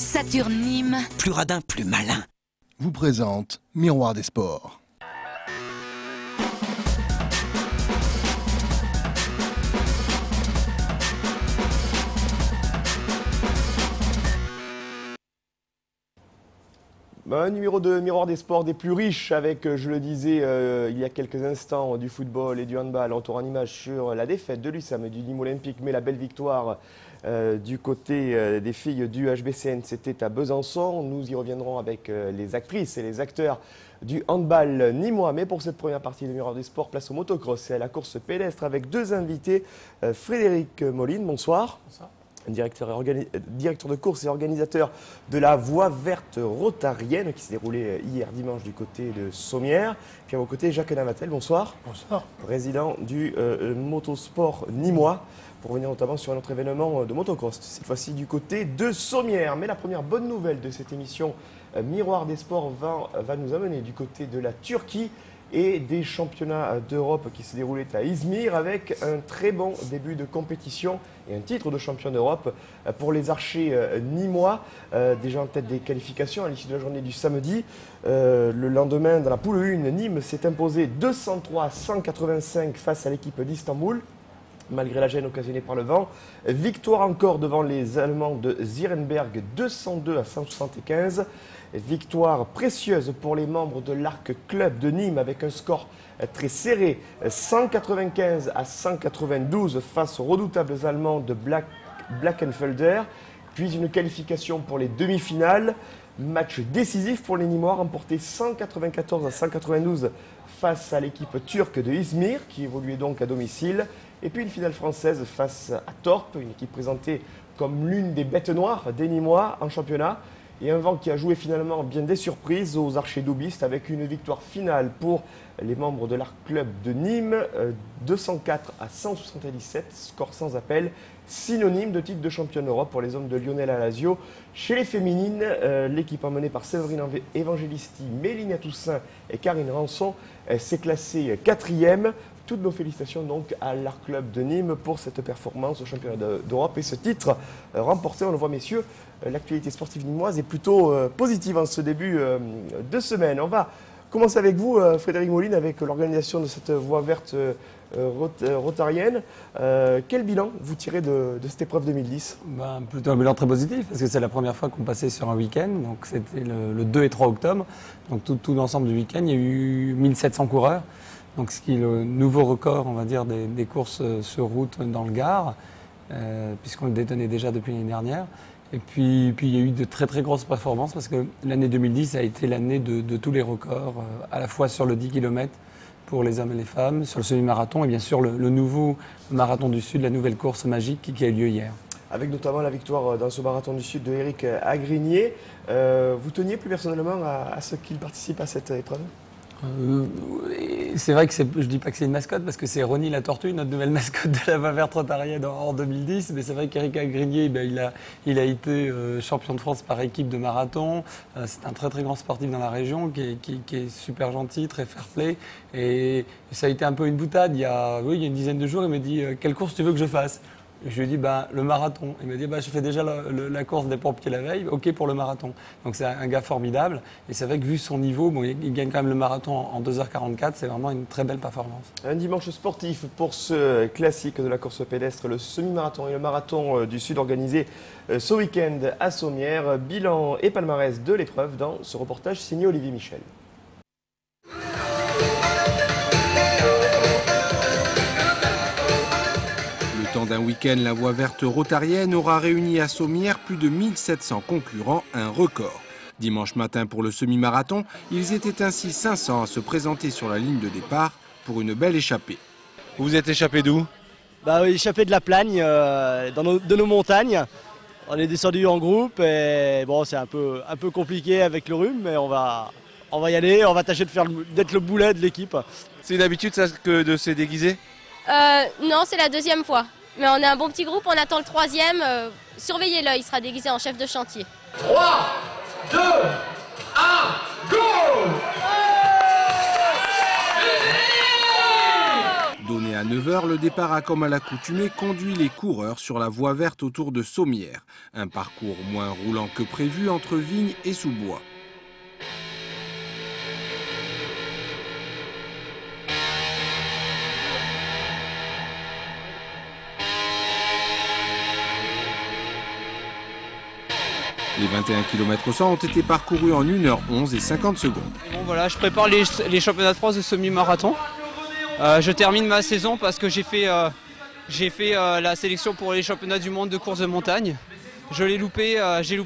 Saturne Nîmes, Plus radin, plus malin. Vous présente Miroir des Sports. Un numéro de Miroir des Sports des plus riches avec, je le disais il y a quelques instants, du football et du handball. Retour en image sur la défaite de l'USAM du Nîmes Olympique, mais la belle victoire du côté des filles du HBCN, c'était à Besançon. Nous y reviendrons avec les actrices et les acteurs du handball nîmois. Mais pour cette première partie de Miroir des Sports, place au motocross et à la course pédestre avec deux invités. Frédéric Moline, bonsoir. Bonsoir. Directeur de course et organisateur de la Voie verte rotarienne qui s'est déroulée hier dimanche du côté de Sommières. Puis à vos côtés, Jacques Navatel, bonsoir. Bonsoir. Président du motosport nîmois, pour revenir notamment sur un autre événement de motocross, cette fois-ci du côté de Sommières. Mais la première bonne nouvelle de cette émission Miroir des Sports va nous amener du côté de la Turquie et des championnats d'Europe qui se déroulaient à Izmir avec un très bon début de compétition et un titre de champion d'Europe pour les archers nîmois, déjà en tête des qualifications à l'issue de la journée du samedi. Le lendemain, dans la poule 1, Nîmes s'est imposé 203-185 face à l'équipe d'Istanbul, malgré la gêne occasionnée par le vent. Victoire encore devant les Allemands de Zierenberg, 202-175. Victoire précieuse pour les membres de l'Arc Club de Nîmes avec un score très serré, 195-192 face aux redoutables Allemands de Blackenfelder. Puis une qualification pour les demi-finales. Match décisif pour les Nîmois, remporté 194-192 face à l'équipe turque de Izmir, qui évoluait donc à domicile. Et puis une finale française face à Torp, une équipe présentée comme l'une des bêtes noires des Nîmois en championnat. Et un vent qui a joué finalement bien des surprises aux archers doubistes avec une victoire finale pour les membres de l'Arc Club de Nîmes, 204-177, score sans appel, synonyme de titre de champion d'Europe pour les hommes de Lionel Alasio. Chez les féminines, l'équipe emmenée par Séverine Evangelisti, Mélina Toussaint et Karine Rançon s'est classée 4e. Toutes nos félicitations donc à l'Arc Club de Nîmes pour cette performance au championnat d'Europe et ce titre remporté. On le voit, messieurs, l'actualité sportive nîmoise est plutôt positive en ce début de semaine. On va commencer avec vous, Frédéric Moline, avec l'organisation de cette voie verte rotarienne. Quel bilan vous tirez de cette épreuve 2010 ? Plutôt un bilan très positif, parce que c'est la première fois qu'on passait sur un week-end. Donc c'était le 2 et 3 octobre. Donc tout l'ensemble du week-end, il y a eu 1700 coureurs. Donc, ce qui est le nouveau record, on va dire, des courses sur route dans le Gard, puisqu'on le détenait déjà depuis l'année dernière. Et puis, il y a eu de très très grosses performances, parce que l'année 2010 a été l'année de tous les records, à la fois sur le 10 km pour les hommes et les femmes, sur le semi-marathon, et bien sûr le nouveau marathon du Sud, la nouvelle course magique qui a eu lieu hier. Avec notamment la victoire dans ce marathon du Sud de Eric Agrigné. Vous teniez plus personnellement à ce qu'il participe à cette épreuve ? C'est vrai que je ne dis pas que c'est une mascotte, parce que c'est Ronnie la Tortue, notre nouvelle mascotte de la Voie verte rotarienne en 2010. Mais c'est vrai qu'Éric Agrigné, il a été champion de France par équipe de marathon. C'est un très très grand sportif dans la région, qui est super gentil, très fair-play. Et ça a été un peu une boutade. Il y a une dizaine de jours, il m'a dit « Quelle course tu veux que je fasse ?» Je lui ai dit le marathon. Il m'a dit je fais déjà la course des pompiers la veille, ok pour le marathon. Donc c'est un gars formidable. Et c'est vrai que vu son niveau, il gagne quand même le marathon en 2h44, c'est vraiment une très belle performance. Un dimanche sportif pour ce classique de la course pédestre, le semi-marathon et le marathon du Sud organisé ce week-end à Sommières. Bilan et palmarès de l'épreuve dans ce reportage signé Olivier Michel. Dans d'un week-end, la Voie verte rotarienne aura réuni à Sommières plus de 1700 concurrents, un record. Dimanche matin pour le semi-marathon, ils étaient ainsi 500 à se présenter sur la ligne de départ pour une belle échappée. Vous êtes échappé d'où ? Échappé de la Plagne, de nos montagnes. On est descendu en groupe et bon, c'est un peu compliqué avec le rhume, mais on va y aller, on va tâcher d'être le boulet de l'équipe. C'est une habitude ça que de se déguiser ? Non, c'est la deuxième fois. Mais on est un bon petit groupe, on attend le troisième. Surveillez-le, il sera déguisé en chef de chantier. 3, 2, 1, go ! Donné à À 9 h, le départ a comme à l'accoutumée conduit les coureurs sur la voie verte autour de Sommières. Un parcours moins roulant que prévu entre vignes et sous-bois. Les 21 km 100 ont été parcourus en 1 h 11 et 50 secondes. Bon, voilà, je prépare les championnats de France de semi-marathon. Je termine ma saison parce que j'ai fait la sélection pour les championnats du monde de course de montagne. J'ai loupé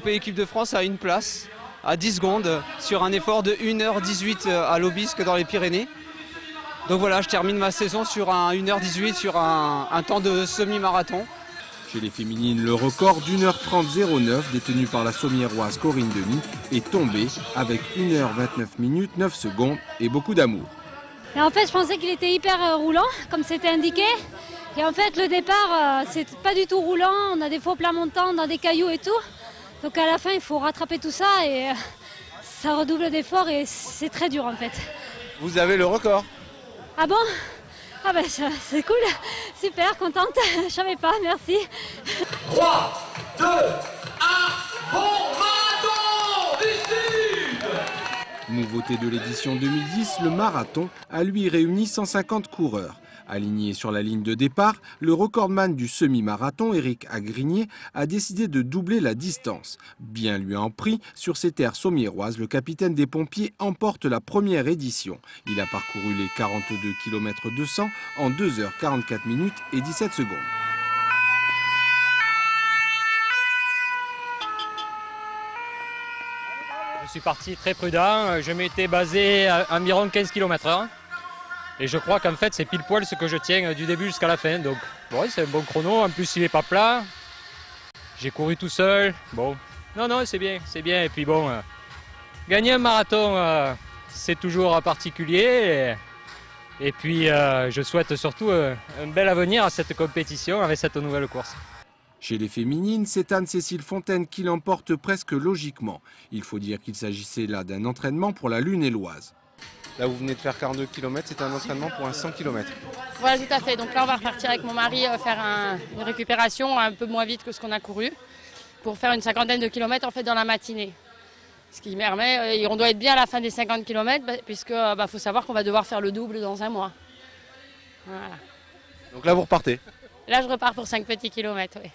l'équipe de France à une place, à 10 secondes, sur un effort de 1 h 18 à l'Aubisque dans les Pyrénées. Donc voilà, je termine ma saison sur un 1 h 18 sur un temps de semi-marathon. Chez les féminines, le record d'1 h 30 09 détenu par la Sommiéroise Corinne Denis est tombé avec 1 h 29 minutes 9 secondes et beaucoup d'amour. Et en fait, je pensais qu'il était hyper roulant, comme c'était indiqué. Et en fait, le départ, c'est pas du tout roulant. On a des faux plats montants, dans des cailloux et tout. Donc à la fin, il faut rattraper tout ça et ça redouble d'efforts et c'est très dur en fait. Vous avez le record. Ah bon? Ah ben c'est cool, super, contente, je savais pas, merci. 3, 2, 1, bon marathon du Sud! Nouveauté de l'édition 2010, le marathon a lui réuni 150 coureurs. Aligné sur la ligne de départ, le recordman du semi-marathon, Éric Agrigné, a décidé de doubler la distance. Bien lui en pris, sur ces terres sommiéroises, le capitaine des pompiers emporte la première édition. Il a parcouru les 42 km 200 en 2 h 44 minutes et 17 secondes. Je suis parti très prudent, je m'étais basé à environ 15 km/h. Et je crois qu'en fait c'est pile poil ce que je tiens du début jusqu'à la fin. Donc bon, c'est un bon chrono, en plus il n'est pas plat. J'ai couru tout seul. Bon, non, c'est bien, c'est bien. Et puis bon, gagner un marathon, c'est toujours particulier. Et puis je souhaite surtout un bel avenir à cette compétition avec cette nouvelle course. Chez les féminines, c'est Anne-Cécile Fontaine qui l'emporte presque logiquement. Il faut dire qu'il s'agissait là d'un entraînement pour la Lunéloise. Là, vous venez de faire 42 km, c'est un entraînement pour un 100 km. Voilà, tout à fait. Donc là, on va repartir avec mon mari faire une récupération un peu moins vite que ce qu'on a couru pour faire une 50aine de kilomètres en fait dans la matinée. Ce qui permet, on doit être bien à la fin des 50 km puisque faut savoir qu'on va devoir faire le double dans un mois. Voilà. Donc là, vous repartez? Là, je repars pour 5 petits kilomètres. Oui.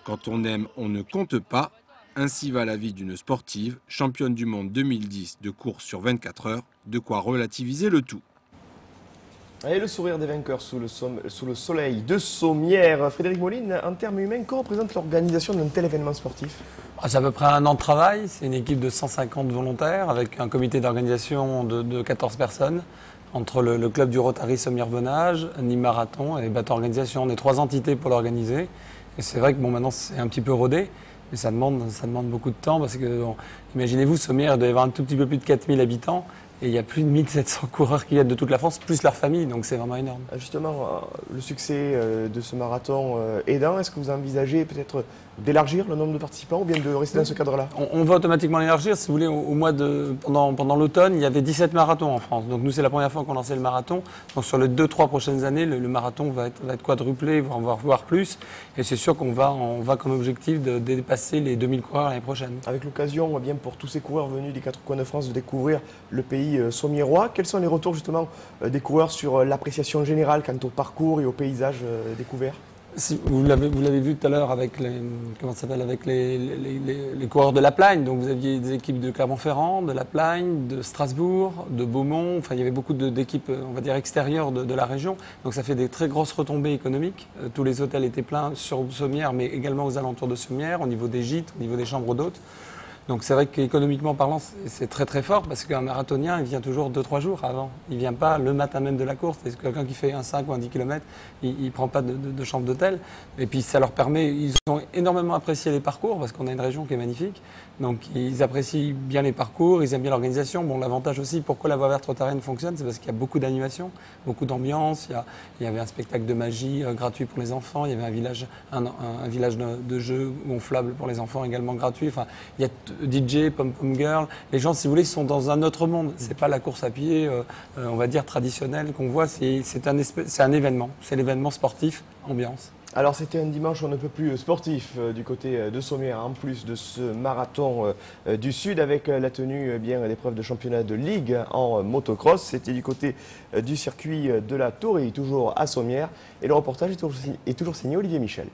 Quand on aime, on ne compte pas. Ainsi va la vie d'une sportive, championne du monde 2010 de course sur 24 heures, de quoi relativiser le tout. Et le sourire des vainqueurs sous le soleil de Sommières. Frédéric Moline, en termes humains, que représente l'organisation d'un tel événement sportif? C'est à peu près 1 an de travail, c'est une équipe de 150 volontaires avec un comité d'organisation de 14 personnes. Entre le club du Rotary Sommières-Bonnage, Nîmes Marathon et Bateau Organisation, on est 3 entités pour l'organiser. Et c'est vrai que maintenant c'est un petit peu rodé. Mais ça demande beaucoup de temps parce que, imaginez-vous, Sommières doit y avoir un tout petit peu plus de 4000 habitants et il y a plus de 1700 coureurs qui viennent de toute la France, plus leur famille, donc c'est vraiment énorme. Justement, le succès de ce marathon aidant, est-ce que vous envisagez peut-être d'élargir le nombre de participants ou bien de rester dans ce cadre-là? On va automatiquement l'élargir. Si vous voulez, pendant l'automne, il y avait 17 marathons en France. Donc nous, c'est la première fois qu'on lançait le marathon. Donc sur les 2-3 prochaines années, le marathon va être quadruplé, voire plus. Et c'est sûr qu'on va comme objectif de dépasser les 2000 coureurs l'année prochaine. Avec l'occasion, bien pour tous ces coureurs venus des 4 coins de France de découvrir le pays sommiérois, quels sont les retours justement des coureurs sur l'appréciation générale quant au parcours et au paysage découvert? Vous l'avez vu tout à l'heure avec les coureurs de la Plagne. Donc vous aviez des équipes de Clermont-Ferrand, de la Plagne, de Strasbourg, de Beaumont. Enfin, il y avait beaucoup d'équipes, on va dire, extérieures de la région. Donc ça fait des très grosses retombées économiques. Tous les hôtels étaient pleins sur Sommières, mais également aux alentours de Sommières, au niveau des gîtes, au niveau des chambres d'hôtes. Donc c'est vrai qu'économiquement parlant, c'est très très fort parce qu'un marathonien, il vient toujours 2-3 jours avant. Il ne vient pas le matin même de la course. C'est quelqu'un qui fait un 5 ou un 10 km, il ne prend pas de chambre d'hôtel. Et puis ça leur permet, ils ont énormément apprécié les parcours parce qu'on a une région qui est magnifique. Donc ils apprécient bien les parcours, ils aiment bien l'organisation. Bon, l'avantage aussi, pourquoi la voie verte rotarienne fonctionne, c'est parce qu'il y a beaucoup d'animation, beaucoup d'ambiance. Il y avait un spectacle de magie gratuit pour les enfants. Il y avait un village de jeux gonflable pour les enfants également gratuit. Enfin, il y a DJ, pom-pom girl. Les gens, si vous voulez, sont dans un autre monde. C'est pas la course à pied, on va dire, traditionnelle qu'on voit. C'est un événement. C'est l'événement sportif, ambiance. Alors c'était un dimanche on ne peut plus sportif du côté de Sommières, en plus de ce marathon du Sud avec la tenue d'épreuves de championnat de Ligue en motocross. C'était du côté du circuit de la Tourie, toujours à Sommières. Et le reportage est toujours signé Olivier Michel.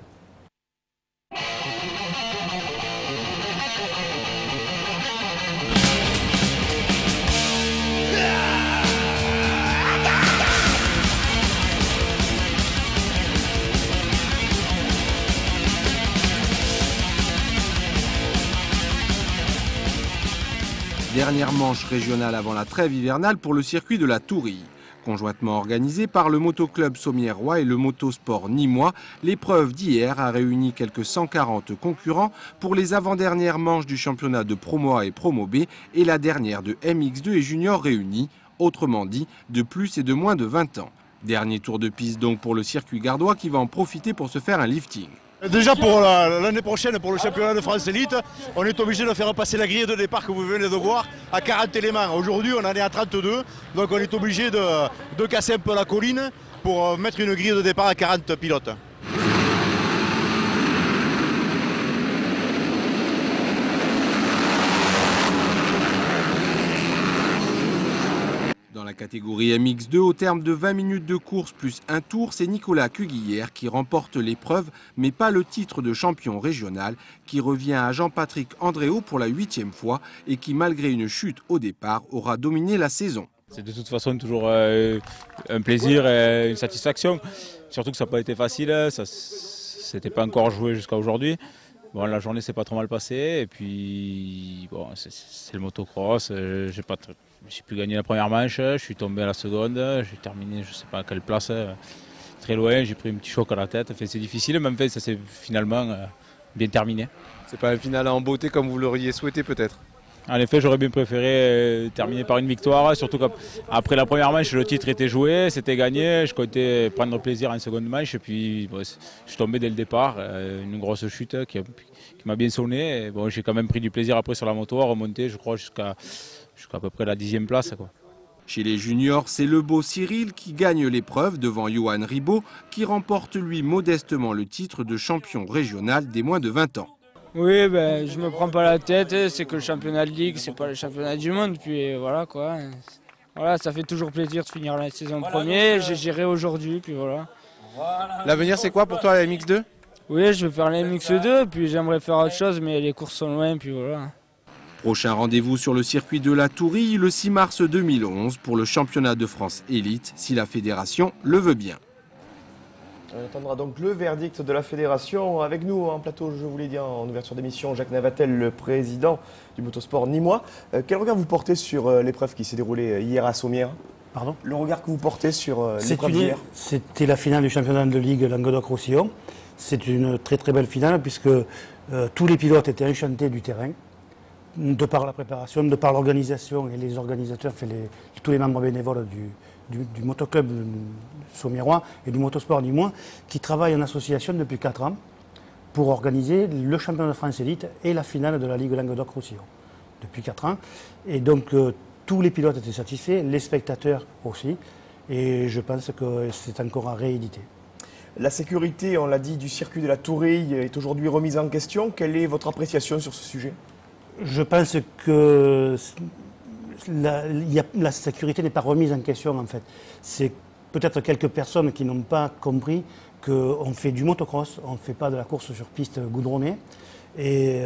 Dernière manche régionale avant la trêve hivernale pour le circuit de la Tourie. Conjointement organisé par le motoclub Sommiérois et le motosport nîmois, l'épreuve d'hier a réuni quelques 140 concurrents pour les avant-dernières manches du championnat de Promo A et Promo B et la dernière de MX2 et Junior réunis, autrement dit de plus et de moins de 20 ans. Dernier tour de piste donc pour le circuit gardois qui va en profiter pour se faire un lifting. Déjà pour l'année prochaine, pour le championnat de France Élite, on est obligé de faire passer la grille de départ que vous venez de voir à 40 éléments. Aujourd'hui, on en est à 32, donc on est obligé de casser un peu la colline pour mettre une grille de départ à 40 pilotes. Dans la catégorie MX2, au terme de 20 minutes de course plus un tour, c'est Nicolas Cuguillère qui remporte l'épreuve, mais pas le titre de champion régional, qui revient à Jean-Patrick Andréau pour la 8e fois et qui, malgré une chute au départ, aura dominé la saison. C'est de toute façon toujours un plaisir et une satisfaction, surtout que ça n'a pas été facile, ça s'était pas encore joué jusqu'à aujourd'hui. Bon, la journée s'est pas trop mal passée et puis bon, c'est le motocross, j'ai pu gagner la première manche, je suis tombé à la seconde, j'ai terminé je sais pas à quelle place, très loin, j'ai pris un petit choc à la tête, c'est difficile mais en fait ça s'est finalement bien terminé. C'est pas un final en beauté comme vous l'auriez souhaité peut-être? En effet, j'aurais bien préféré terminer par une victoire, surtout qu'après la première manche, le titre était joué, c'était gagné, je comptais prendre plaisir en seconde manche, et puis bon, je suis tombé dès le départ, une grosse chute qui m'a bien sonné, et bon, j'ai quand même pris du plaisir après sur la moto, à remonter, je crois, jusqu'à à peu près la 10e place, quoi. Chez les juniors, c'est le beau Cyril qui gagne l'épreuve devant Johan Ribaud, qui remporte lui modestement le titre de champion régional des moins de 20 ans. Oui, ben, je me prends pas la tête, c'est que le championnat de ligue, c'est pas le championnat du monde, puis voilà quoi. Voilà, ça fait toujours plaisir de finir la saison premier, j'ai géré aujourd'hui, puis voilà. L'avenir c'est quoi pour toi la MX2? Oui, je vais faire la MX2, puis j'aimerais faire autre chose, mais les courses sont loin, puis voilà. Prochain rendez-vous sur le circuit de la Tourie le 6 mars 2011 pour le championnat de France élite, si la fédération le veut bien. On attendra donc le verdict de la fédération. Avec nous en plateau, je vous l'ai dit en ouverture d'émission, Jacques Navatel, le président du motosport nîmois. Quel regard vous portez sur l'épreuve qui s'est déroulée hier à Sommières? Pardon? Le regard que vous portez sur l'épreuve d'hier? C'était la finale du championnat de Ligue Languedoc-Roussillon. C'est une très très belle finale puisque tous les pilotes étaient enchantés du terrain, de par la préparation, de par l'organisation et les organisateurs, tous les membres bénévoles du motoclub Sommiérois et du motosport nîmois qui travaillent en association depuis 4 ans pour organiser le championnat de France élite et la finale de la Ligue Languedoc-Roussillon depuis 4 ans. Et donc tous les pilotes étaient satisfaits, les spectateurs aussi, et je pense que c'est encore à rééditer. La sécurité, on l'a dit, du circuit de la Tourie est aujourd'hui remise en question. Quelle est votre appréciation sur ce sujet? Je pense que la sécurité n'est pas remise en question en fait. C'est peut-être quelques personnes qui n'ont pas compris qu'on fait du motocross, on ne fait pas de la course sur piste goudronnée. Et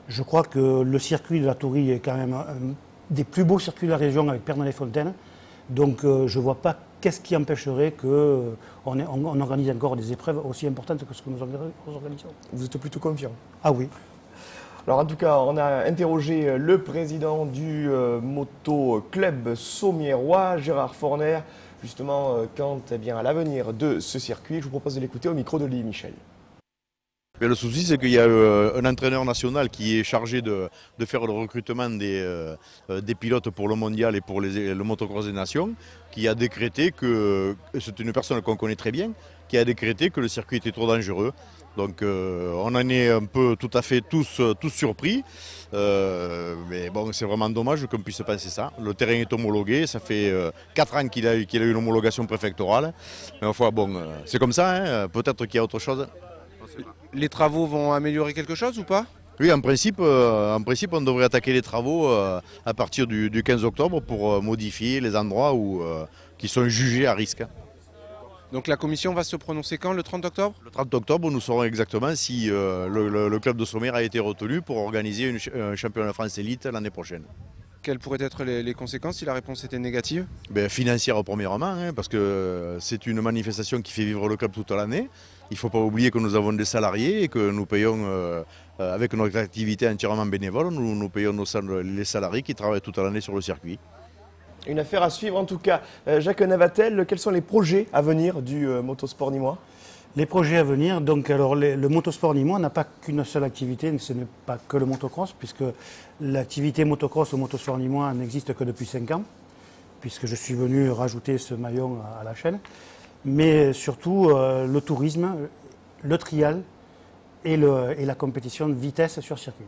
je crois que le circuit de la Tourie est quand même un des plus beaux circuits de la région avec Pernay-les-Fontaines. Donc je ne vois pas qu'est-ce qui empêcherait qu'on organise encore des épreuves aussi importantes que ce que nous organisons. Vous êtes plutôt confiant? Ah oui. Alors en tout cas, on a interrogé le président du moto-club Sommiérois, Gérard Forner, justement quant à l'avenir de ce circuit. Je vous propose de l'écouter au micro d'Olivier Michel. Le souci, c'est qu'il y a un entraîneur national qui est chargé de faire le recrutement des pilotes pour le mondial et pour le motocross des nations, qui a décrété que, c'est une personne qu'on connaît très bien, qui a décrété que le circuit était trop dangereux. Donc on en est un peu tout à fait tous surpris. Mais bon, c'est vraiment dommage qu'on puisse penser ça. Le terrain est homologué, ça fait 4 ans qu'il a eu une homologation préfectorale. Mais enfin bon, c'est comme ça, hein. Peut-être qu'il y a autre chose. Les travaux vont améliorer quelque chose ou pas? Oui, en principe, on devrait attaquer les travaux à partir du 15 octobre pour modifier les endroits qui sont jugés à risque. Donc la commission va se prononcer quand, le 30 octobre? Le 30 octobre, nous saurons exactement si le club de Sommières a été retenu pour organiser un championnat de France élite l'année prochaine. Quelles pourraient être les conséquences si la réponse était négative? Financière premièrement, hein, parce que c'est une manifestation qui fait vivre le club toute l'année. Il ne faut pas oublier que nous avons des salariés et que nous payons, avec notre activité entièrement bénévole, nous payons les salariés qui travaillent toute l'année sur le circuit. Une affaire à suivre en tout cas. Jacques Navatel, quels sont les projets à venir du motosport nîmois? Les projets à venir, donc alors le motosport nîmois n'a pas qu'une seule activité, ce n'est pas que le motocross, puisque l'activité motocross au motosport nîmois n'existe que depuis 5 ans, puisque je suis venu rajouter ce maillon à la chaîne. Mais surtout le tourisme, le trial et la compétition de vitesse sur circuit.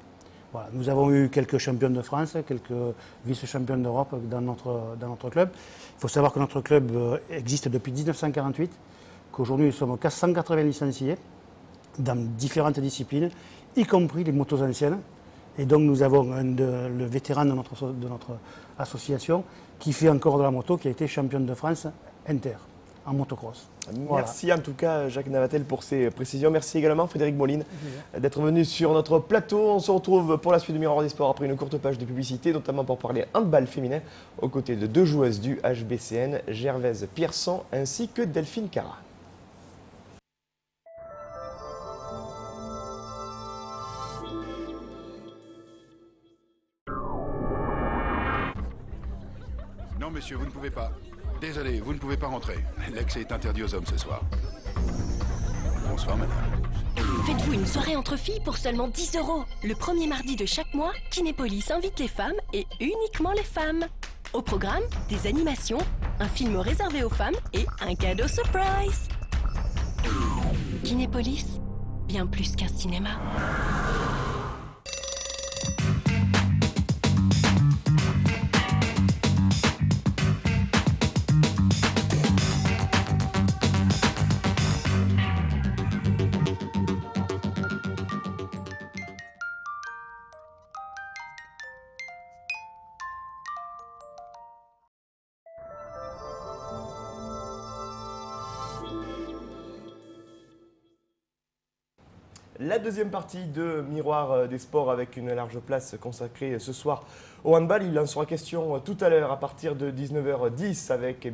Voilà, nous avons eu quelques champions de France, quelques vice-champions d'Europe dans notre club. Il faut savoir que notre club existe depuis 1948, qu'aujourd'hui nous sommes 180 licenciés dans différentes disciplines, y compris les motos anciennes. Et donc nous avons le vétéran de notre association qui fait encore de la moto, qui a été champion de France inter en motocross. Merci voilà. En tout cas Jacques Navatel pour ces précisions. Merci également Frédéric Moline d'être venu sur notre plateau. On se retrouve pour la suite de Miroir des Sports après une courte page de publicité, notamment pour parler handball féminin aux côtés de 2 joueuses du HBCN, Gervaise Pierson ainsi que Delphine Cara. Non monsieur, vous ne pouvez pas. Désolé, vous ne pouvez pas rentrer. L'accès est interdit aux hommes ce soir. Bonsoir, madame. Faites-vous une soirée entre filles pour seulement 10 €. Le premier mardi de chaque mois, Kinépolis invite les femmes et uniquement les femmes. Au programme, des animations, un film réservé aux femmes et un cadeau surprise. Kinépolis, bien plus qu'un cinéma. La deuxième partie de Miroir des Sports avec une large place consacrée ce soir au handball. Il en sera question tout à l'heure à partir de 19h10 avec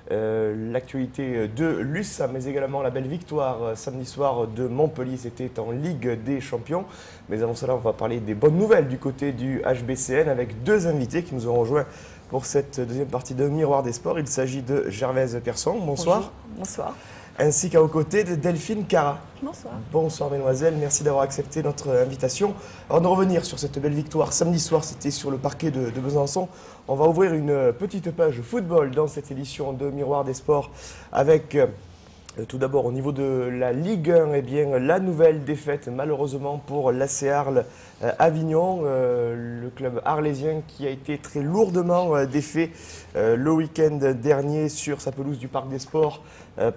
l'actualité de l'USSA, mais également la belle victoire samedi soir de Montpellier. C'était en Ligue des Champions. Mais avant cela, on va parler des bonnes nouvelles du côté du HBCN avec 2 invités qui nous ont rejoints pour cette deuxième partie de Miroir des Sports. Il s'agit de Gervaise Pierson. Bonsoir. Bonjour. Bonsoir. Ainsi qu'à vos côtés de Delphine Cara. Bonsoir. Bonsoir mesdemoiselles, merci d'avoir accepté notre invitation. Alors de revenir sur cette belle victoire samedi soir, c'était sur le parquet de Besançon. On va ouvrir une petite page football dans cette édition de Miroir des Sports avec tout d'abord au niveau de la Ligue 1, la nouvelle défaite malheureusement pour l'AC Arles Avignon, le club arlésien qui a été très lourdement défait le week-end dernier sur sa pelouse du Parc des Sports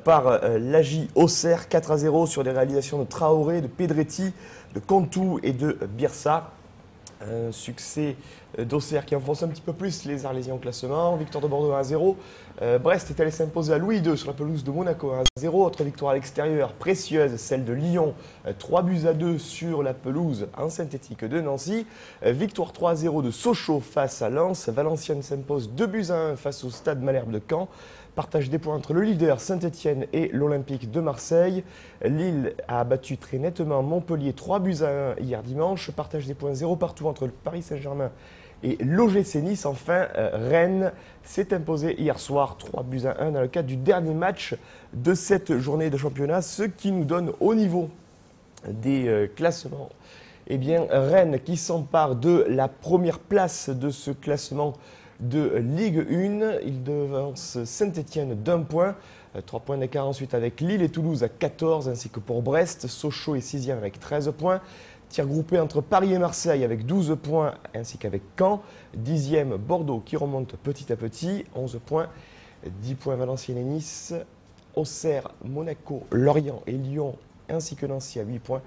par l'AJ Auxerre, 4-0 sur des réalisations de Traoré, de Pedretti, de Contou et de Birsa. Un succès d'Auxerre qui enfonce un petit peu plus les Arlésiens au classement. Victoire de Bordeaux 1-0. Brest est allé s'imposer à Louis II sur la pelouse de Monaco 1-0. Autre victoire à l'extérieur précieuse, celle de Lyon. 3-2 sur la pelouse en synthétique de Nancy. Victoire 3-0 de Sochaux face à Lens. Valenciennes s'impose 2-1 face au Stade Malherbe de Caen. Partage des points entre le leader Saint-Etienne et l'Olympique de Marseille. Lille a battu très nettement Montpellier 3-1 hier dimanche. Partage des points 0 partout entre le Paris Saint-Germain et l'OGC Nice. Enfin, Rennes s'est imposé hier soir 3-1 dans le cadre du dernier match de cette journée de championnat. Ce qui nous donne au niveau des classements, Rennes qui s'empare de la première place de ce classement de Ligue 1. Il devance Saint-Etienne d'1 point. 3 points d'écart ensuite avec Lille et Toulouse à 14, ainsi que pour Brest. Sochaux est 6e avec 13 points. Tir groupé entre Paris et Marseille avec 12 points, ainsi qu'avec Caen. 10e Bordeaux qui remonte petit à petit, 11 points. 10 points Valenciennes et Nice. Auxerre, Monaco, Lorient et Lyon, ainsi que Nancy à 8 points.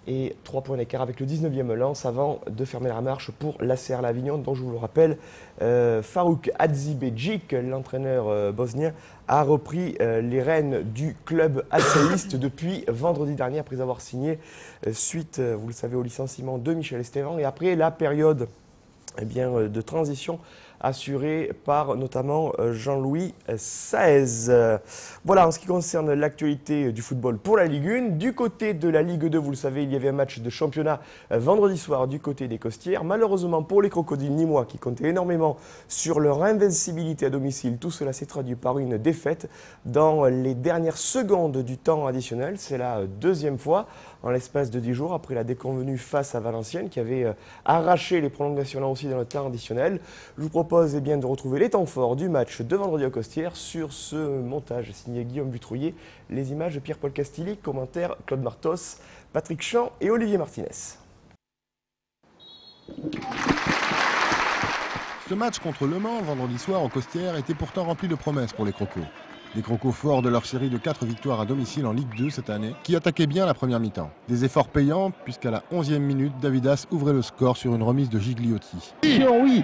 Et 3 points d'écart avec le 19e Lens avant de fermer la marche pour l'ACR L'Avignon, dont je vous le rappelle, Farouk Hadzibedjik, l'entraîneur bosnien, a repris les rênes du club alcéiste depuis vendredi dernier, après avoir signé suite, vous le savez, au licenciement de Michel Esteban et après la période de transition assuré par notamment Jean-Louis Saez. Voilà en ce qui concerne l'actualité du football pour la Ligue 1. Du côté de la Ligue 2, vous le savez, il y avait un match de championnat vendredi soir du côté des Costières. Malheureusement pour les Crocodiles nîmois qui comptaient énormément sur leur invincibilité à domicile, tout cela s'est traduit par une défaite dans les dernières secondes du temps additionnel. C'est la deuxième fois en l'espace de 10 jours après la déconvenue face à Valenciennes qui avait arraché les prolongations là aussi dans le temps additionnel. Je vous propose de retrouver les temps forts du match de vendredi aux Costières sur ce montage signé Guillaume Butrouillet. Les images de Pierre-Paul Castilly, commentaires Claude Martos, Patrick Champ et Olivier Martinez. Ce match contre Le Mans vendredi soir aux Costières était pourtant rempli de promesses pour les Crocos. Des Crocos forts de leur série de 4 victoires à domicile en Ligue 2 cette année, qui attaquaient bien la première mi-temps. Des efforts payants, puisqu'à la 11e minute, Davidas ouvrait le score sur une remise de Gigliotti. Oui,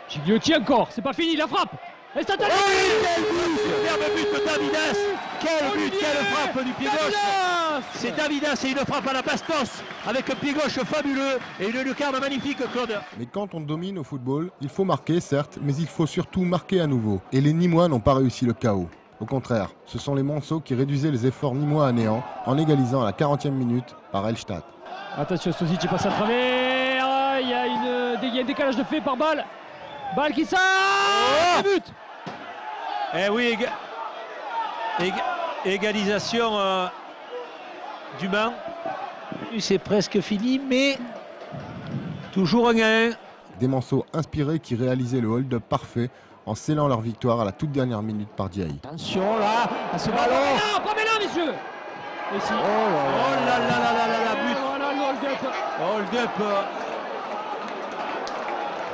Gigliotti encore, c'est pas fini, la frappe. Instantané. Quel but, superbe but de Davidas. Quel but, quelle frappe du pied gauche. C'est Davidas et une frappe à la Bastos avec un pied gauche fabuleux et une lucarne magnifique, Claude. Mais quand on domine au football, il faut marquer certes, mais il faut surtout marquer à nouveau. Et les Nîmois n'ont pas réussi le chaos. Au contraire, ce sont les Monceaux qui réduisaient les efforts nîmois à néant en égalisant à la 40e minute par Elstadt. Attention, Stosic passe à travers. Il y a un décalage de fait par balle. Balle qui sort. But. Eh oui, égalisation du Mans. C'est presque fini, mais toujours un gain. Des Monceaux inspirés qui réalisaient le hold-up parfait en scellant leur victoire à la toute dernière minute par Diaye. Attention là, à ce ballon. Pas maintenant, messieurs. Et si. Oh là là là là là, but. Voilà le hold-up. Hold-up.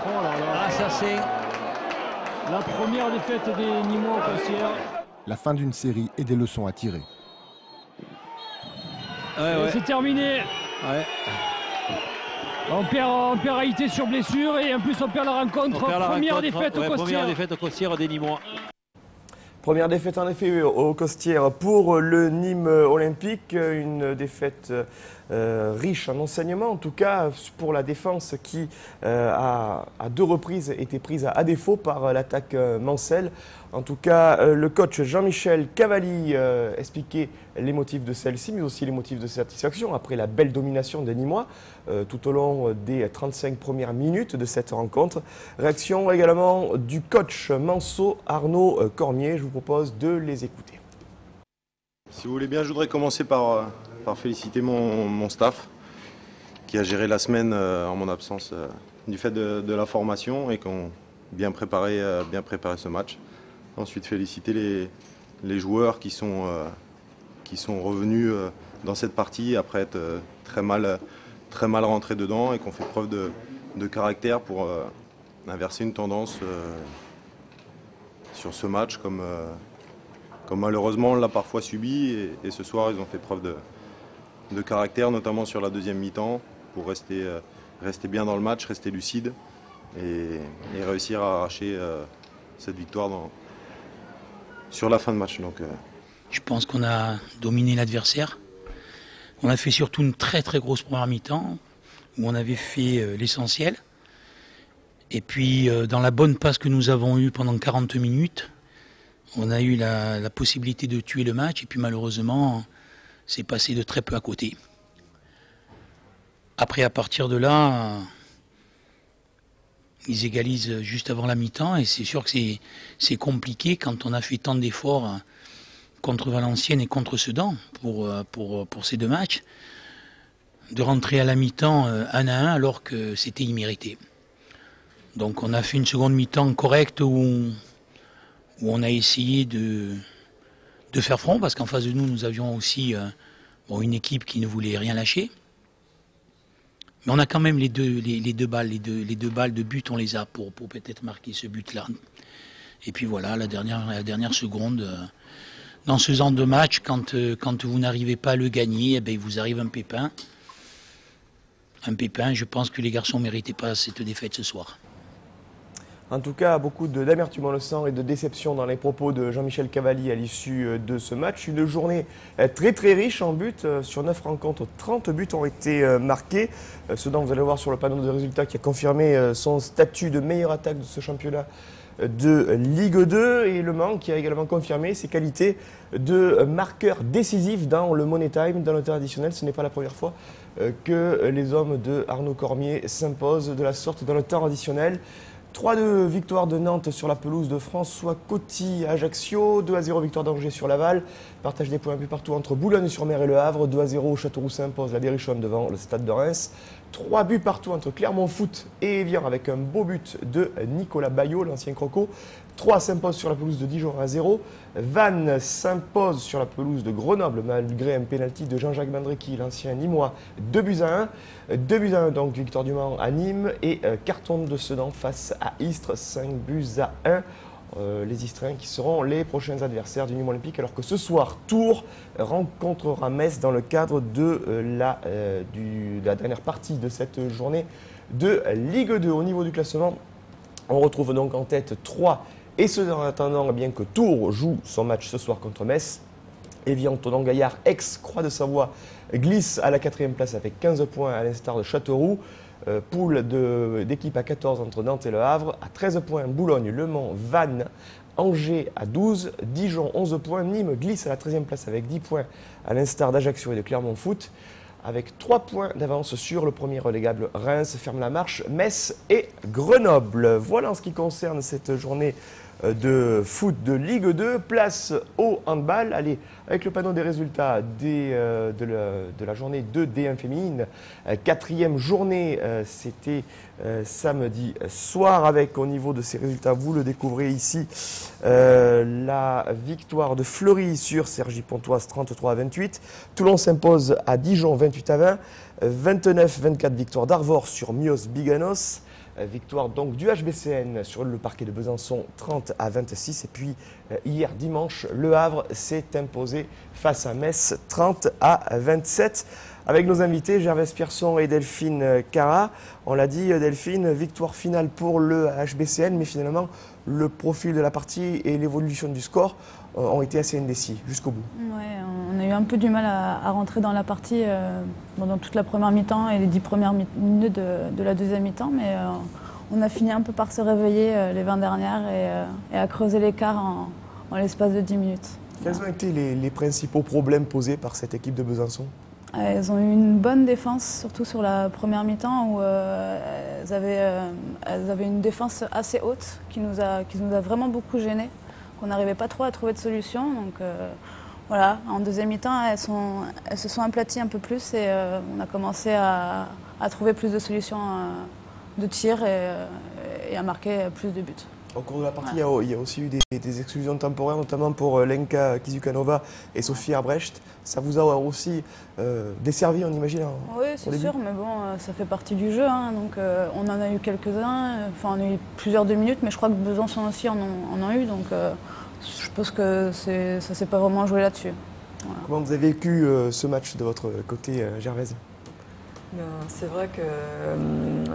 Oh là là. Ah, ça c'est la première défaite des Nîmois au Costières. La fin d'une série et des leçons à tirer. Ouais. C'est terminé. Ouais. On perd égalité sur blessure et en plus on perd la rencontre. Première défaite au Costières. Première défaite au Costières des Nîmois. Première défaite en effet au Costières pour le Nîmes Olympique. Une défaite riche en enseignements, en tout cas pour la défense qui a à 2 reprises été prise à défaut par l'attaque Mancel. En tout cas, le coach Jean-Michel Cavalli expliquait les motifs de celle-ci, mais aussi les motifs de satisfaction après la belle domination des Nîmois tout au long des 35 premières minutes de cette rencontre. Réaction également du coach Manceau, Arnaud Cormier. Je vous propose de les écouter. Si vous voulez bien, je voudrais commencer par féliciter mon staff qui a géré la semaine en mon absence du fait de la formation et qui ont bien préparé ce match. Ensuite, féliciter les joueurs qui sont revenus dans cette partie après être très mal rentrés dedans et qui ont fait preuve de caractère pour inverser une tendance sur ce match comme malheureusement on l'a parfois subi. Et ce soir, ils ont fait preuve de caractère, notamment sur la deuxième mi-temps, pour rester bien dans le match, rester lucide et réussir à arracher cette victoire sur la fin de match. Donc, je pense qu'on a dominé l'adversaire. On a fait surtout une très très grosse première mi-temps où on avait fait l'essentiel. Et puis dans la bonne passe que nous avons eue pendant 40 minutes, on a eu la possibilité de tuer le match et puis malheureusement c'est passé de très peu à côté. Après à partir de là, ils égalisent juste avant la mi-temps et c'est sûr que c'est compliqué quand on a fait tant d'efforts contre Valenciennes et contre Sedan pour ces 2 matchs, de rentrer à la mi-temps 1-1 alors que c'était immérité. Donc on a fait une seconde mi-temps correcte où on a essayé de faire front, parce qu'en face de nous, nous avions aussi une équipe qui ne voulait rien lâcher. Mais on a quand même les deux balles de but, on les a pour peut-être marquer ce but-là. Et puis voilà, la dernière seconde, dans ce genre de match, quand vous n'arrivez pas à le gagner, eh bien, il vous arrive un pépin. Un pépin, je pense que les garçons ne méritaient pas cette défaite ce soir. En tout cas, beaucoup d'amertume, on le sent, et de déception dans les propos de Jean-Michel Cavalli à l'issue de ce match. Une journée très très riche en buts. Sur 9 rencontres, 30 buts ont été marqués. Ce dont vous allez voir sur le panneau de résultats qui a confirmé son statut de meilleure attaque de ce championnat de Ligue 2. Et Le Mans qui a également confirmé ses qualités de marqueur décisif dans le Money Time, dans le temps additionnel. Ce n'est pas la première fois que les hommes de Arnaud Cormier s'imposent de la sorte dans le temps additionnel. 3-2 victoire de Nantes sur la pelouse de François Coty à Ajaccio, 2-0 victoire d'Angers sur Laval, partage des points un peu partout entre Boulogne-sur-Mer et Le Havre, 2-0 Châteauroux s'impose la Berrichonne devant le Stade de Reims, 3 buts partout entre Clermont Foot et Évian avec un beau but de Nicolas Baillot, l'ancien Croco. 3 s'impose sur la pelouse de Dijon 1-0. Vannes s'impose sur la pelouse de Grenoble malgré un pénalty de Jean-Jacques Mandrecki, l'ancien Nîmois, 2-1. 2-1 donc victoire du Mans à Nîmes et carton de Sedan face à Istres, 5-1. Les Istriens qui seront les prochains adversaires du Nîmes Olympique, alors que ce soir, Tours rencontrera Metz dans le cadre de la dernière partie de cette journée de Ligue 2. Au niveau du classement, on retrouve donc en tête 3. Et ce en attendant bien que Tours joue son match ce soir contre Metz. Évian, Thonon-Gaillard, ex-Croix de Savoie, glisse à la 4e place avec 15 points à l'instar de Châteauroux. Poule d'équipe à 14 entre Nantes et Le Havre. À 13 points, Boulogne, Le Mans, Vannes, Angers à 12. Dijon, 11 points. Nîmes glisse à la 13e place avec 10 points à l'instar d'Ajaccio et de Clermont Foot. Avec 3 points d'avance sur le premier relégable. Reims ferme la marche, Metz et Grenoble. Voilà en ce qui concerne cette journée de foot de Ligue 2. Place au handball. Allez, avec le panneau des résultats de la journée 2 D1 féminine. 4e journée, c'était samedi soir, avec au niveau de ces résultats, vous le découvrez ici, la victoire de Fleury sur Cergy-Pontoise 33-28. Toulon s'impose à Dijon 28-20. 29-24 victoire d'Arvor sur Mios-Biganos. Victoire donc du HBCN sur le parquet de Besançon 30-26. Et puis hier dimanche, Le Havre s'est imposé face à Metz 30-27. Avec nos invités Gervais Pierson et Delphine Cara. On l'a dit, Delphine, victoire finale pour le HBCN, mais finalement le profil de la partie et l'évolution du score ont été assez indécis jusqu'au bout. Ouais, on a eu un peu du mal à rentrer dans la partie pendant toute la première mi-temps et les 10 premières minutes de la deuxième mi-temps, mais on a fini un peu par se réveiller les 20 dernières et à creuser l'écart en l'espace de 10 minutes. Quels ont été les principaux problèmes posés par cette équipe de Besançon ? Elles ont eu une bonne défense, surtout sur la première mi-temps où elles avaient une défense assez haute qui nous a vraiment beaucoup gênés, qu'on n'arrivait pas trop à trouver de solution. Donc voilà, en deuxième mi-temps, elles se sont aplaties un peu plus et on a commencé à trouver plus de solutions de tir et à marquer plus de buts. Au cours de la partie, ouais. Il y a aussi eu des exclusions temporaires, notamment pour Lenka Kizukanova et Sophie Arbrecht. Ça vous a aussi desservi, on imagine? Oui, c'est sûr, mais bon, ça fait partie du jeu. Hein, donc on en a eu quelques-uns, enfin on a eu plusieurs 2 minutes, mais je crois que Besançon aussi en ont eu. Donc je pense que ça ne s'est pas vraiment joué là-dessus. Voilà. Comment vous avez vécu ce match de votre côté, Gervais? C'est vrai que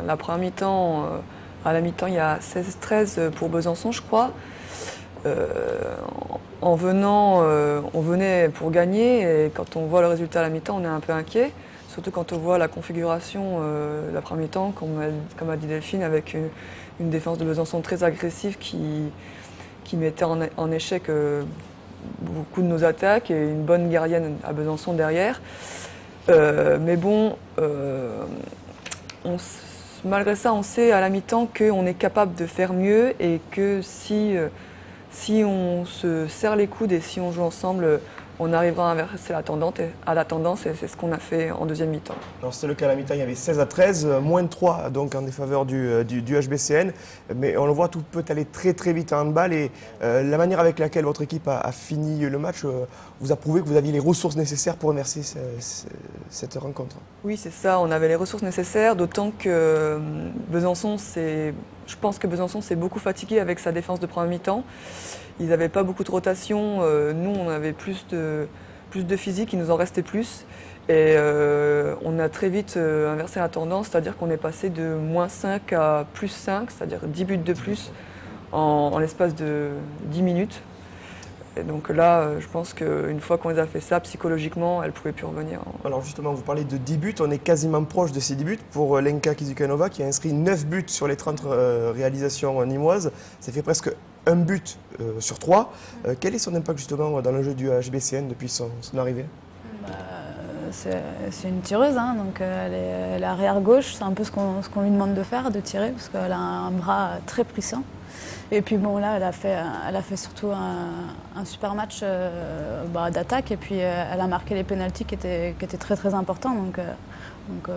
la première mi-temps, à la mi-temps, il y a 16-13 pour Besançon, je crois. On venait pour gagner et quand on voit le résultat à la mi-temps, on est un peu inquiet. Surtout quand on voit la configuration de la première mi-temps, comme a dit Delphine, avec une défense de Besançon très agressive qui mettait en échec beaucoup de nos attaques et une bonne gardienne à Besançon derrière. Mais bon, malgré ça, on sait à la mi-temps qu'on est capable de faire mieux et que si on se serre les coudes et si on joue ensemble, on arrivera à inverser la tendance et c'est ce qu'on a fait en deuxième mi-temps. Alors c'était le cas à la mi-temps, il y avait 16-13, moins 3 donc en défaveur du HBCN, mais on le voit, tout peut aller très très vite en handball et la manière avec laquelle votre équipe a fini le match vous a prouvé que vous aviez les ressources nécessaires pour inverser cette rencontre. Oui, c'est ça, on avait les ressources nécessaires, d'autant que Besançon, je pense que Besançon s'est beaucoup fatigué avec sa défense de première mi-temps. Ils n'avaient pas beaucoup de rotation, nous on avait plus de physique, il nous en restait plus. Et on a très vite inversé la tendance, c'est-à-dire qu'on est passé de -5 à +5, c'est-à-dire 10 buts de plus en l'espace de 10 minutes. Et donc là, je pense qu'une fois qu'on les a fait ça, psychologiquement, elles ne pouvaient plus revenir. Alors justement, vous parlez de 10 buts, on est quasiment proche de ces 10 buts pour Lenka Kizukanova qui a inscrit 9 buts sur les 30 réalisations nimoises. Ça fait presque un but sur 3. Quel est son impact justement dans le jeu du HBCN depuis son arrivée? C'est une tireuse, hein, donc elle est arrière gauche, c'est un peu ce qu'on lui demande de faire, de tirer, parce qu'elle a un bras très puissant. Et puis bon là, elle a fait surtout un super match d'attaque, et puis elle a marqué les pénaltys qui étaient très très importants, donc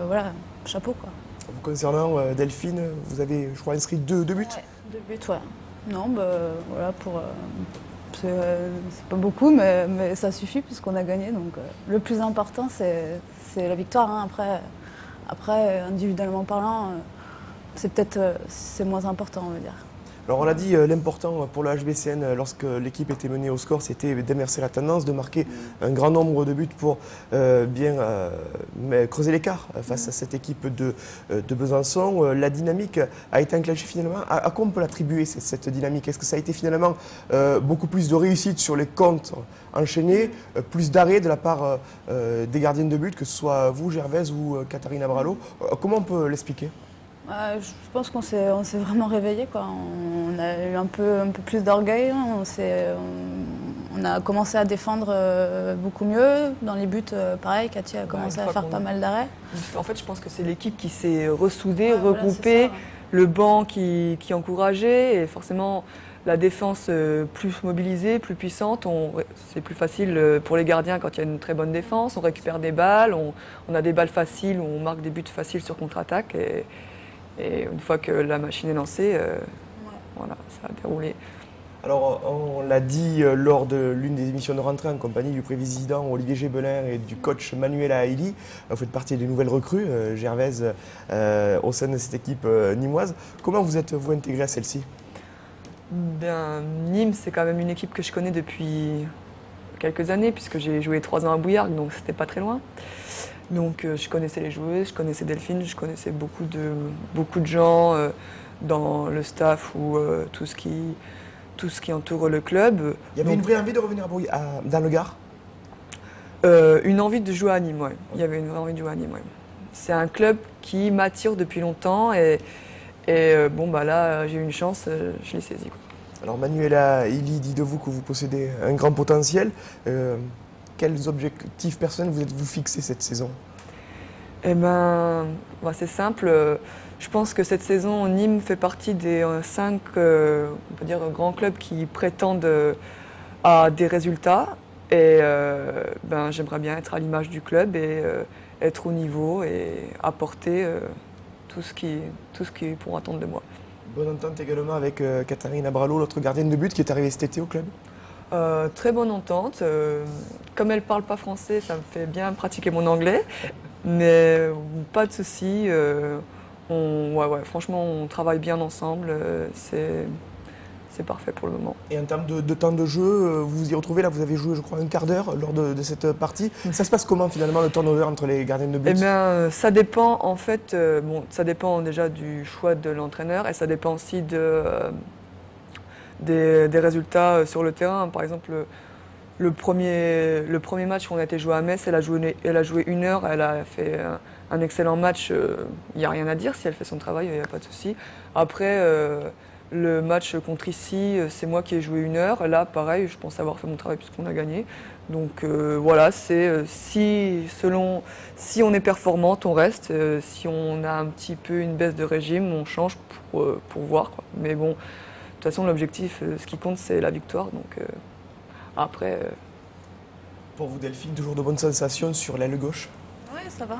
voilà, chapeau quoi. Vous concernant Delphine, vous avez, je crois, inscrit 2 buts. Ouais, 2 buts, ouais. Non, voilà, c'est pas beaucoup, mais ça suffit puisqu'on a gagné. Donc le plus important, c'est la victoire. Hein. Après, individuellement parlant, c'est moins important, on va dire. Alors on l'a dit, l'important pour le HBCN lorsque l'équipe était menée au score, c'était d'inverser la tendance, de marquer un grand nombre de buts pour bien creuser l'écart face à cette équipe de Besançon. La dynamique a été enclenchée finalement. À quoi on peut l'attribuer cette dynamique? Est-ce que ça a été finalement beaucoup plus de réussite sur les comptes enchaînés, plus d'arrêts de la part des gardiennes de but, que ce soit vous, Gervaise ou Katharina Bralo? Comment on peut l'expliquer? Je pense qu'on s'est vraiment réveillé, quoi. On a eu un peu plus d'orgueil. On a commencé à défendre beaucoup mieux. Dans les buts, pareil, Cathy a commencé à faire pas mal d'arrêts. En fait, je pense que c'est l'équipe qui s'est ressoudée, regroupée, voilà, le banc qui encourageait, et forcément la défense plus mobilisée, plus puissante. C'est plus facile pour les gardiens quand il y a une très bonne défense. On récupère des balles, on a des balles faciles, où on marque des buts faciles sur contre-attaque. Et une fois que la machine est lancée, voilà, ça a déroulé. Alors, on l'a dit lors de l'une des émissions de rentrée en compagnie du président Olivier Gébelin et du coach Manuela Haïli. Vous faites partie des nouvelles recrues, Gervaise, au sein de cette équipe nimoise. Comment vous êtes-vous intégré à celle-ci? Nîmes, c'est quand même une équipe que je connais depuis quelques années, puisque j'ai joué 3 ans à Bouillargues, donc c'était pas très loin. Donc je connaissais les joueuses, je connaissais Delphine, je connaissais beaucoup de gens dans le staff ou tout ce qui entoure le club. Il y avait une vraie envie de revenir dans le Gard? Une envie de jouer à Nîmes, oui. Il y avait une vraie envie de jouer à Nîmes, oui. C'est un club qui m'attire depuis longtemps et bon bah là j'ai eu une chance, je l'ai saisie. Alors Manuela Haïli dit de vous que vous possédez un grand potentiel. Quels objectifs personnels vous êtes-vous fixés cette saison? Eh ben, c'est simple. Je pense que cette saison, Nîmes fait partie des 5 on peut dire, grands clubs qui prétendent à des résultats. Et j'aimerais bien être à l'image du club et être au niveau et apporter tout ce qu'ils pourront attendre de moi. Bonne entente également avec Katharina Bralo, l'autre gardienne de but qui est arrivée cet été au club? Très bonne entente. Comme elle ne parle pas français, ça me fait bien pratiquer mon anglais. Mais pas de souci. Franchement, on travaille bien ensemble. C'est parfait pour le moment. Et en termes de temps de jeu, vous vous y retrouvez là, vous avez joué je crois un quart d'heure lors de cette partie. Ça se passe comment finalement le turnover entre les gardiennes de but? Eh bien, ça dépend en fait, ça dépend déjà du choix de l'entraîneur et ça dépend aussi des résultats sur le terrain. Par exemple, le premier match où on a été joué à Metz, elle a joué 1 heure, elle a fait un excellent match, il n'y a rien à dire, si elle fait son travail, il n'y a pas de souci. Après, le match contre ici, c'est moi qui ai joué 1 heure, là pareil, je pense avoir fait mon travail puisqu'on a gagné. Donc voilà, c'est si on est performante, on reste, si on a un petit peu une baisse de régime, on change pour voir, quoi. Mais bon, de toute façon, l'objectif, ce qui compte, c'est la victoire. Donc après, Pour vous Delphine, toujours de bonnes sensations sur l'aile gauche? Oui, ça va.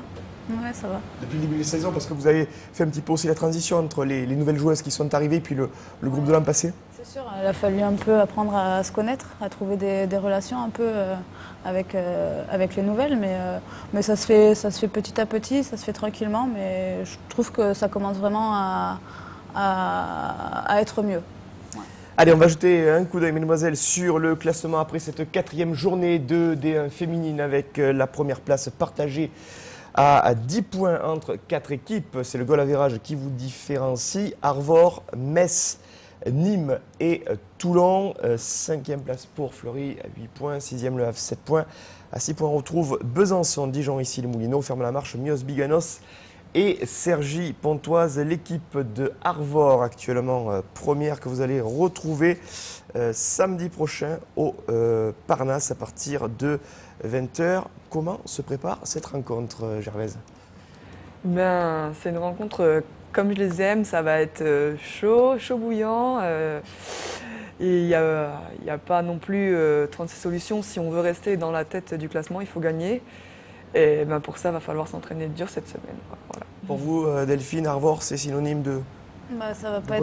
Ouais, ça va. Depuis le début de la saison, parce que vous avez fait un petit peu aussi la transition entre les nouvelles joueuses qui sont arrivées puis le groupe de l'an passé? C'est sûr, il a fallu un peu apprendre à se connaître, à trouver des relations un peu avec les nouvelles, mais ça se fait petit à petit, ça se fait tranquillement, mais je trouve que ça commence vraiment à être mieux. Ouais. Allez, on va jeter un coup d'œil, mesdemoiselles, sur le classement après cette 4e journée de D1 féminine avec la première place partagée à 10 points entre 4 équipes. C'est le goal average qui vous différencie. Arvor, Metz, Nîmes et Toulon. 5e place pour Fleury à 8 points. 6e Le Havre, 7 points. À 6 points, on retrouve Besançon, Dijon, ici les Moulineaux. Ferme la marche, Mios, Biganos et Cergy-Pontoise. L'équipe de Arvor, actuellement première, que vous allez retrouver samedi prochain au Parnasse à partir de 20h. Comment se prépare cette rencontre, Gervaise? C'est une rencontre comme je les aime, ça va être chaud bouillant. Et il n'y a pas non plus 36 solutions. Si on veut rester dans la tête du classement, il faut gagner. Et pour ça, il va falloir s'entraîner dur cette semaine. Voilà. Pour vous, Delphine, Arvor, c'est synonyme de... Ça va pas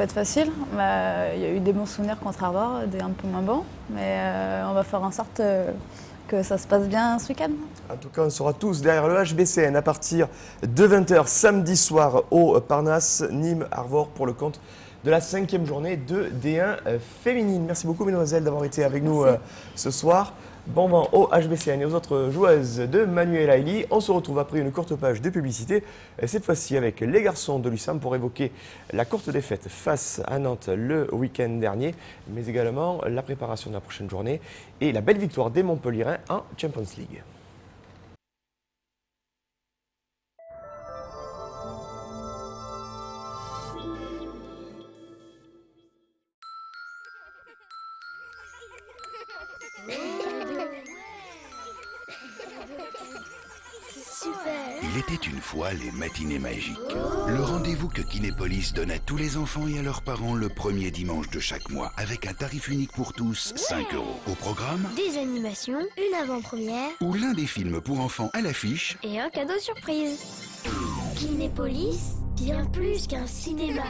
être facile. Il y a eu des bons souvenirs contre Arvor, des un peu moins bons. Mais on va faire en sorte que ça se passe bien ce week-end. En tout cas, on sera tous derrière le HBCN à partir de 20h samedi soir au Parnasse, Nîmes, Arvor pour le compte de la 5e journée de D1 féminine. Merci beaucoup, mesdemoiselles, d'avoir été avec nous ce soir. Bon vent au HBCN et aux autres joueuses de Manuel Aili. On se retrouve après une courte page de publicité, cette fois-ci avec les garçons de l'USAM pour évoquer la courte défaite face à Nantes le week-end dernier, mais également la préparation de la prochaine journée et la belle victoire des Montpellierins en Champions League. Il était une fois les matinées magiques. Le rendez-vous que Kinépolis donne à tous les enfants et à leurs parents le premier dimanche de chaque mois, avec un tarif unique pour tous, 5 €. Au programme, des animations, une avant-première, ou l'un des films pour enfants à l'affiche, et un cadeau surprise. Kinépolis, bien plus qu'un cinéma.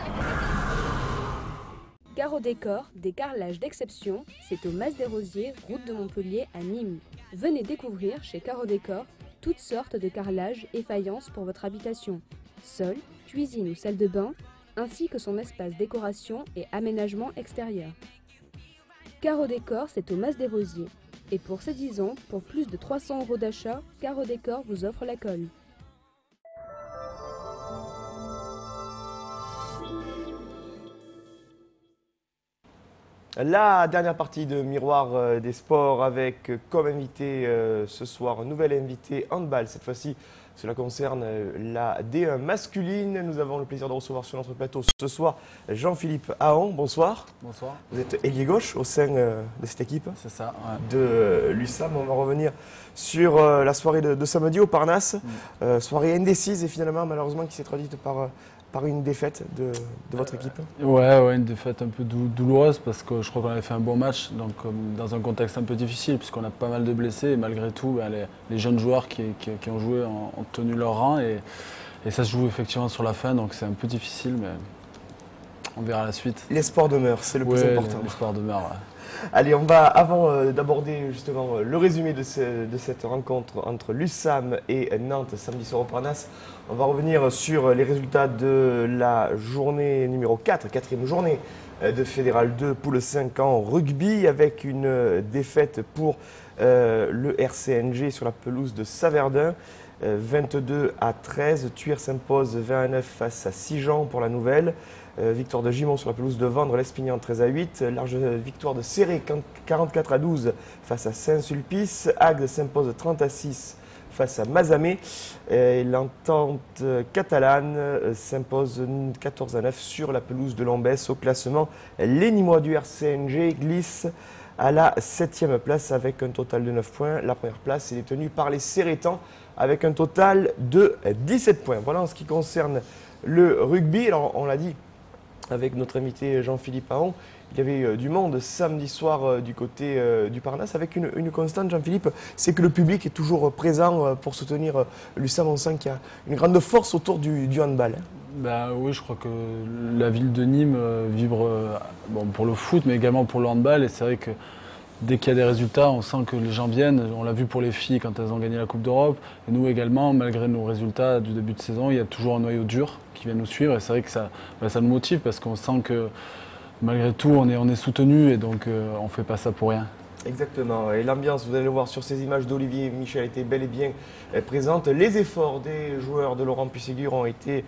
Carreau Décor, des carrelages d'exception, c'est au Mas des Rosiers, route de Montpellier à Nîmes. Venez découvrir chez Carreau Décor toutes sortes de carrelages et faïences pour votre habitation, sol, cuisine ou salle de bain, ainsi que son espace décoration et aménagement extérieur. Carreau Décor, c'est au Mas des Rosiers. Et pour ces 10 ans, pour plus de 300 € d'achat, Carreau Décor vous offre la colle. La dernière partie de Miroir des Sports avec comme invité ce soir un nouvel invité handball. Cette fois-ci, cela concerne la D1 masculine. Nous avons le plaisir de recevoir sur notre plateau ce soir Jean-Philippe Ahon. Bonsoir. Bonsoir. Vous êtes ailier gauche au sein de cette équipe. C'est ça, ouais. De l'USAM. On va revenir sur la soirée de samedi au Parnasse. Soirée indécise et finalement malheureusement qui s'est traduite par une défaite de votre équipe. Ouais, une défaite un peu douloureuse parce que je crois qu'on avait fait un bon match, donc dans un contexte un peu difficile puisqu'on a pas mal de blessés et malgré tout les jeunes joueurs qui ont joué ont tenu leur rang et ça se joue effectivement sur la fin, donc c'est un peu difficile mais on verra la suite. L'espoir demeure, c'est le plus important. L'espoir demeure, ouais. Allez, on va, avant d'aborder justement le résumé de cette rencontre entre l'USAM et Nantes samedi soir au Parnasse, on va revenir sur les résultats de la journée numéro 4, 4e journée de Fédéral 2, poule 5 en rugby, avec une défaite pour le RCNG sur la pelouse de Saverdun. 22-13, Thuir s'impose 20-9 face à Sigean pour la nouvelle. Victoire de Gimont sur la pelouse de Vendre, l'Espignan 13-8. Large victoire de Céré 44-12 face à Saint-Sulpice. Agde s'impose 30-6 face à Mazamet. L'entente catalane s'impose 14-9 sur la pelouse de Lambès. Au classement, les Nîmois du RCNG glissent à la 7e place avec un total de 9 points. La première place est détenue par les Cérétans avec un total de 17 points. Voilà en ce qui concerne le rugby. Alors on l'a dit, avec notre invité Jean-Philippe Ahon. Il y avait du monde samedi soir du côté du Parnasse avec une constante, Jean-Philippe, c'est que le public est toujours présent pour soutenir l'USAM. On sent qu'il y a une grande force autour du handball. Ben oui, je crois que la ville de Nîmes vibre bon, pour le foot, mais également pour le handball. Et c'est vrai que dès qu'il y a des résultats, on sent que les gens viennent. On l'a vu pour les filles quand elles ont gagné la Coupe d'Europe. Et nous également, malgré nos résultats du début de saison, il y a toujours un noyau dur qui vient nous suivre. Et c'est vrai que ça nous motive parce qu'on sent que malgré tout, on est soutenu et donc on ne fait pas ça pour rien. Exactement. Et l'ambiance, vous allez le voir sur ces images d'Olivier Michel, était bel et bien présente. Les efforts des joueurs de Laurent Puisségur ont été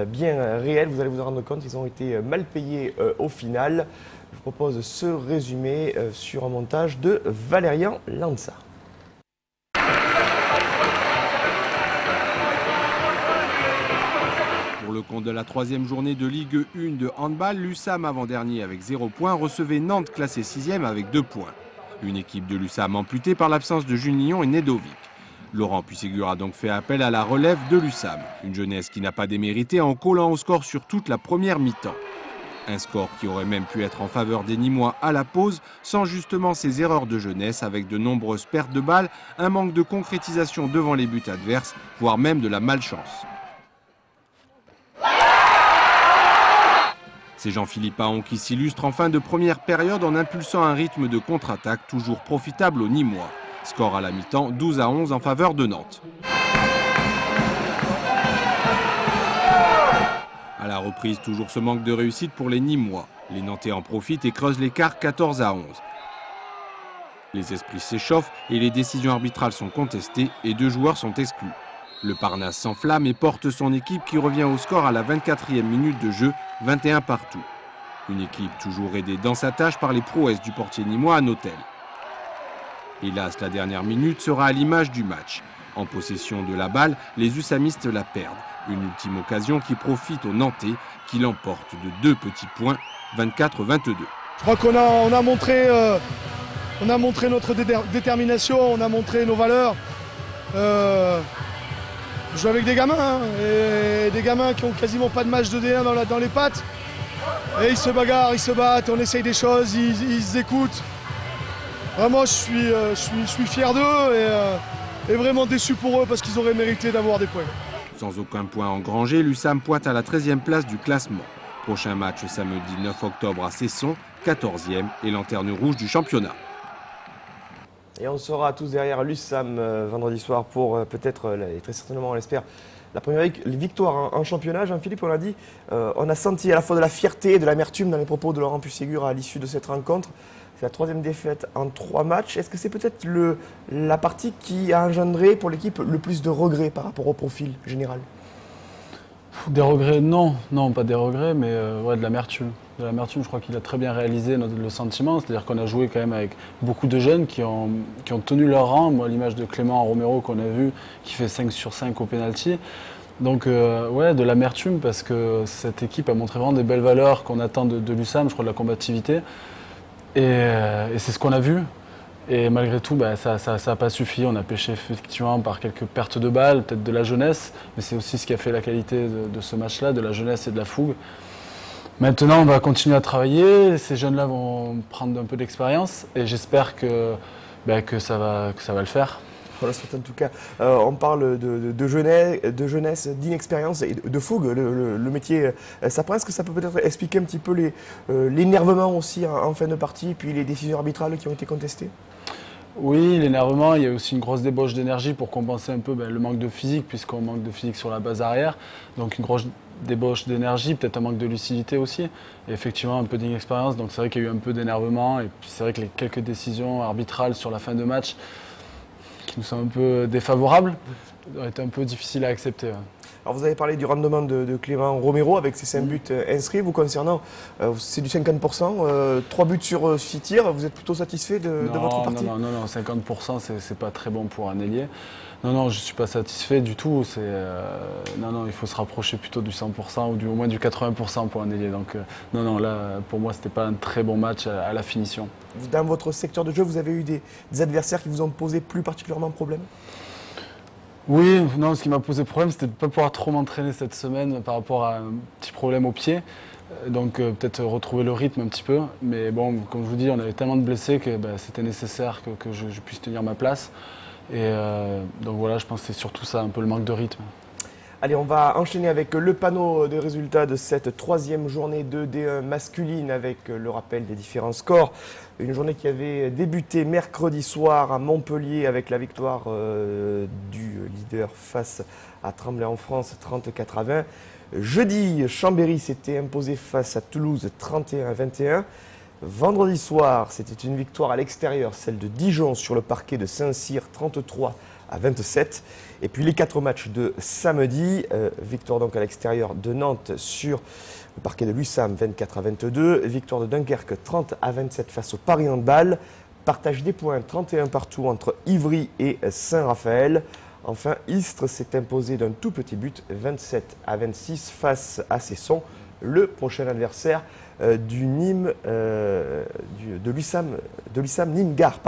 bien réels. Vous allez vous en rendre compte, ils ont été mal payés au final. Je vous propose ce résumé sur un montage de Valérian Lanza. Pour le compte de la 3e journée de Ligue 1 de handball, l'USAM avant-dernier avec 0 points recevait Nantes classé 6e avec 2 points. Une équipe de l'USAM amputée par l'absence de Junillon et Nedovic. Laurent Puisségur a donc fait appel à la relève de l'USAM. Une jeunesse qui n'a pas démérité en collant au score sur toute la première mi-temps. Un score qui aurait même pu être en faveur des Nîmois à la pause, sans justement ces erreurs de jeunesse avec de nombreuses pertes de balles, un manque de concrétisation devant les buts adverses, voire même de la malchance. C'est Jean-Philippe Ahon qui s'illustre en fin de première période en impulsant un rythme de contre-attaque toujours profitable aux Nîmois. Score à la mi-temps 12-11 en faveur de Nantes. À la reprise, toujours ce manque de réussite pour les Nîmois. Les Nantais en profitent et creusent l'écart 14-11. Les esprits s'échauffent et les décisions arbitrales sont contestées et 2 joueurs sont exclus. Le Parnasse s'enflamme et porte son équipe qui revient au score à la 24e minute de jeu, 21 partout. Une équipe toujours aidée dans sa tâche par les prouesses du portier nîmois à Notel. Hélas, la dernière minute sera à l'image du match. En possession de la balle, les usamistes la perdent. Une ultime occasion qui profite aux Nantais qui l'emportent de 2 petits points, 24-22. Je crois qu'on a montré notre détermination, on a montré nos valeurs. Je joue avec des gamins, et des gamins qui ont quasiment pas de match de D1 dans les pattes. Et ils se bagarrent, ils se battent, on essaye des choses, ils se écoutent. Vraiment, je suis fier d'eux et vraiment déçu pour eux parce qu'ils auraient mérité d'avoir des points. Sans aucun point engrangé, l'USAM pointe à la 13e place du classement. Prochain match samedi 9 octobre à Cesson, 14e et lanterne rouge du championnat. Et on sera tous derrière l'USAM vendredi soir pour peut-être, et très certainement on l'espère, la première victoire en championnat. Jean-Philippe, on l'a dit, on a senti à la fois de la fierté et de l'amertume dans les propos de Laurent Puisségur à l'issue de cette rencontre. C'est la 3e défaite en 3 matchs. Est-ce que c'est peut-être la partie qui a engendré pour l'équipe le plus de regrets par rapport au profil général? Des regrets, non, pas des regrets, mais ouais, de l'amertume. De l'amertume, je crois qu'il a très bien réalisé le sentiment, c'est-à-dire qu'on a joué quand même avec beaucoup de jeunes qui ont tenu leur rang. Moi, l'image de Clément Romero qu'on a vu, qui fait 5 sur 5 au pénalty. Donc, ouais, de l'amertume, parce que cette équipe a montré vraiment des belles valeurs qu'on attend de l'USAM, je crois, de la combativité. Et c'est ce qu'on a vu. Et malgré tout, ça n'a pas suffi. On a pêché effectivement par quelques pertes de balles, peut-être de la jeunesse, mais c'est aussi ce qui a fait la qualité de ce match-là, de la jeunesse et de la fougue. Maintenant, on va continuer à travailler. Ces jeunes-là vont prendre un peu d'expérience et j'espère que ça va le faire. Voilà, en tout cas, on parle de jeunesse, d'inexpérience et de fougue. Le métier s'apprend. Est-ce que ça peut peut-être expliquer un petit peu l'énervement aussi en fin de partie, puis les décisions arbitrales qui ont été contestées? Oui, l'énervement, il y a aussi une grosse débauche d'énergie pour compenser un peu le manque de physique, puisqu'on manque de physique sur la base arrière. Donc une grosse débauche d'énergie, peut-être un manque de lucidité aussi. Et effectivement, un peu d'inexpérience. Donc c'est vrai qu'il y a eu un peu d'énervement. Et puis c'est vrai que les quelques décisions arbitrales sur la fin de match qui nous sont un peu défavorables ont été un peu difficiles à accepter. Alors vous avez parlé du rendement de Clément Romero avec ses 5 buts inscrits. Vous concernant, c'est du 50%, 3 buts sur 6 tirs. Vous êtes plutôt satisfait de votre partie? Non, 50% c'est pas très bon pour un ailier. Non, je ne suis pas satisfait du tout. Non, il faut se rapprocher plutôt du 100% ou au moins du 80% pour un ailier. Donc non, là, pour moi, ce n'était pas un très bon match à la finition. Dans votre secteur de jeu, vous avez eu des adversaires qui vous ont posé plus particulièrement problème? Oui, non, ce qui m'a posé problème, c'était de ne pas pouvoir trop m'entraîner cette semaine par rapport à un petit problème au pied. Donc peut-être retrouver le rythme un petit peu. Mais bon, comme je vous dis, on avait tellement de blessés que c'était nécessaire que je puisse tenir ma place. Et donc voilà, je pense que c'est surtout ça, un peu le manque de rythme. Allez, on va enchaîner avec le panneau de résultats de cette 3e journée de D1 masculine avec le rappel des différents scores. Une journée qui avait débuté mercredi soir à Montpellier avec la victoire du leader face à Tremblay en France 34-20. Jeudi, Chambéry s'était imposé face à Toulouse 31-21. Vendredi soir, c'était une victoire à l'extérieur, celle de Dijon sur le parquet de Saint-Cyr 33-27. Et puis les 4 matchs de samedi, victoire donc à l'extérieur de Nantes sur le parquet de l'USAM 24-22, victoire de Dunkerque 30-27 face au Paris Handball, partage des points 31 partout entre Ivry et Saint-Raphaël. Enfin, Istres s'est imposé d'un tout petit but 27-26 face à Cesson, le prochain adversaire du Nîmes, de l'USAM Nîmes-Gare.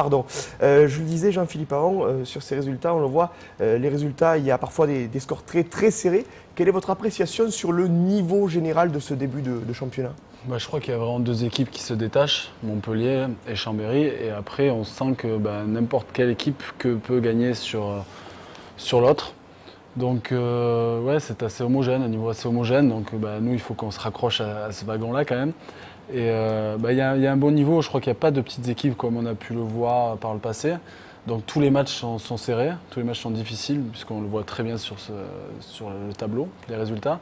Je le disais, Jean-Philippe Aron, sur ces résultats, on le voit, les résultats, il y a parfois des scores très, très serrés. Quelle est votre appréciation sur le niveau général de ce début de championnat ? Je crois qu'il y a vraiment 2 équipes qui se détachent, Montpellier et Chambéry. Et après, on sent que n'importe quelle équipe peut gagner sur l'autre. Donc ouais, c'est assez homogène, un niveau assez homogène. Donc nous, il faut qu'on se raccroche à ce wagon-là quand même. Et il y a un bon niveau. Je crois qu'il n'y a pas de petites équipes comme on a pu le voir par le passé. Donc tous les matchs sont serrés, tous les matchs sont difficiles, puisqu'on le voit très bien sur le tableau, les résultats.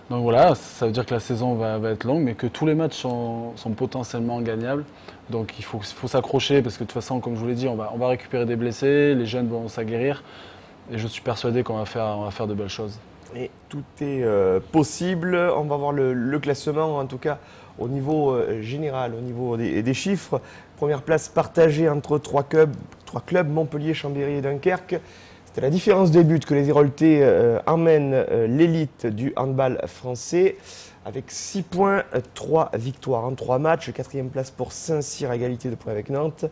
Donc voilà, ça veut dire que la saison va être longue, mais que tous les matchs sont potentiellement gagnables. Donc il faut s'accrocher, parce que de toute façon, comme je vous l'ai dit, on va récupérer des blessés, les jeunes vont s'aguerrir. Et je suis persuadé qu'on va faire de belles choses. Et tout est possible. On va voir le classement, en tout cas au niveau général, au niveau des chiffres. Première place partagée entre 3 clubs, Montpellier, Chambéry et Dunkerque. C'était la différence des buts que les Héroltais emmènent l'élite du handball français. Avec 6 points, 3 victoires en 3 matchs. 4e place pour Saint-Cyr à égalité de points avec Nantes.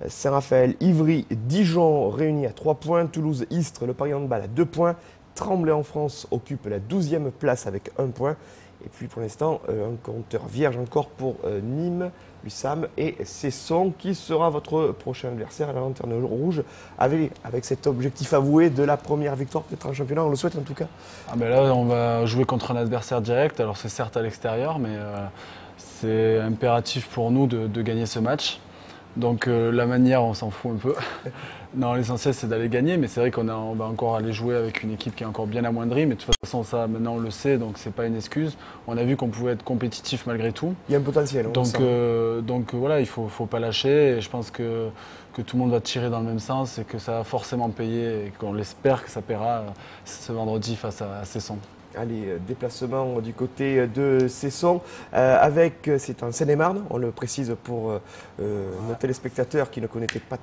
Saint-Raphaël, Ivry, Dijon réunis à 3 points. Toulouse, Istres, le Paris Handball à 2 points. Tremblay en France occupe la 12e place avec 1 point. Et puis pour l'instant, un compteur vierge encore pour Nîmes, l'USAM et Cesson. Qui sera votre prochain adversaire à la Lanterne Rouge avec cet objectif avoué de la première victoire peut-être en championnat, on le souhaite en tout cas. Là, on va jouer contre un adversaire direct. Alors c'est certes à l'extérieur, mais c'est impératif pour nous de gagner ce match. Donc la manière, on s'en fout un peu. Non, l'essentiel c'est d'aller gagner, mais c'est vrai qu'on va encore aller jouer avec une équipe qui est encore bien amoindrie, mais de toute façon ça maintenant on le sait, donc c'est pas une excuse. On a vu qu'on pouvait être compétitif malgré tout. Il y a un potentiel. Donc voilà, il faut pas lâcher, et je pense que tout le monde va tirer dans le même sens et que ça va forcément payer, et qu'on l'espère que ça paiera ce vendredi face à Cesson. Allez, déplacement du côté de Cesson, c'est en Seine-et-Marne, on le précise pour nos téléspectateurs qui ne connaîtraient pas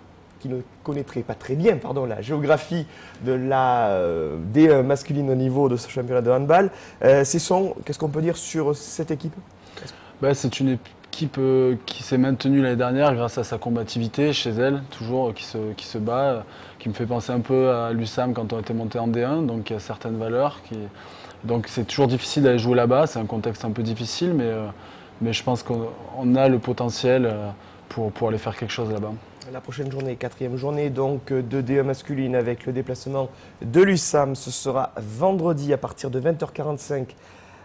très bien la géographie de la D1 masculine au niveau de ce championnat de handball. Cesson, qu'est-ce qu'on peut dire sur cette équipe ? C'est une équipe qui s'est maintenue l'année dernière grâce à sa combativité chez elle, toujours qui se bat, qui me fait penser un peu à l'USAM quand on était monté en D1, donc il y a certaines valeurs. Donc c'est toujours difficile d'aller jouer là-bas, c'est un contexte un peu difficile, mais je pense qu'on a le potentiel pour aller faire quelque chose là-bas. La prochaine journée, 4e journée donc de D1 masculine avec le déplacement de l'USAM, ce sera vendredi à partir de 20h45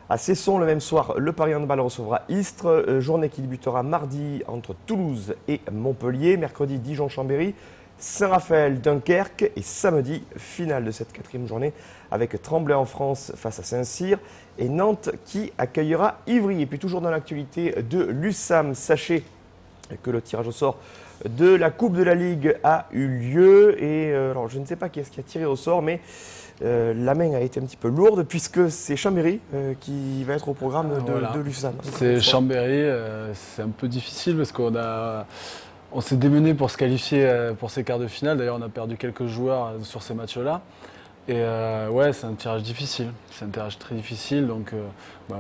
à Cesson. Le même soir, le Paris Handball recevra Istres, journée qui débutera mardi entre Toulouse et Montpellier, mercredi Dijon-Chambéry, Saint-Raphaël, Dunkerque et samedi, finale de cette 4e journée avec Tremblay en France face à Saint-Cyr et Nantes qui accueillera Ivry. Et puis toujours dans l'actualité de l'USAM, sachez que le tirage au sort de la Coupe de la Ligue a eu lieu et alors je ne sais pas qui est-ce qui a tiré au sort, mais la main a été un petit peu lourde puisque c'est Chambéry qui va être au programme de l'USAM. C'est Chambéry, c'est un peu difficile parce on s'est démené pour se qualifier pour ces quarts de finale. D'ailleurs, on a perdu quelques joueurs sur ces matchs-là. Et ouais, c'est un tirage difficile. C'est un tirage très difficile. Donc,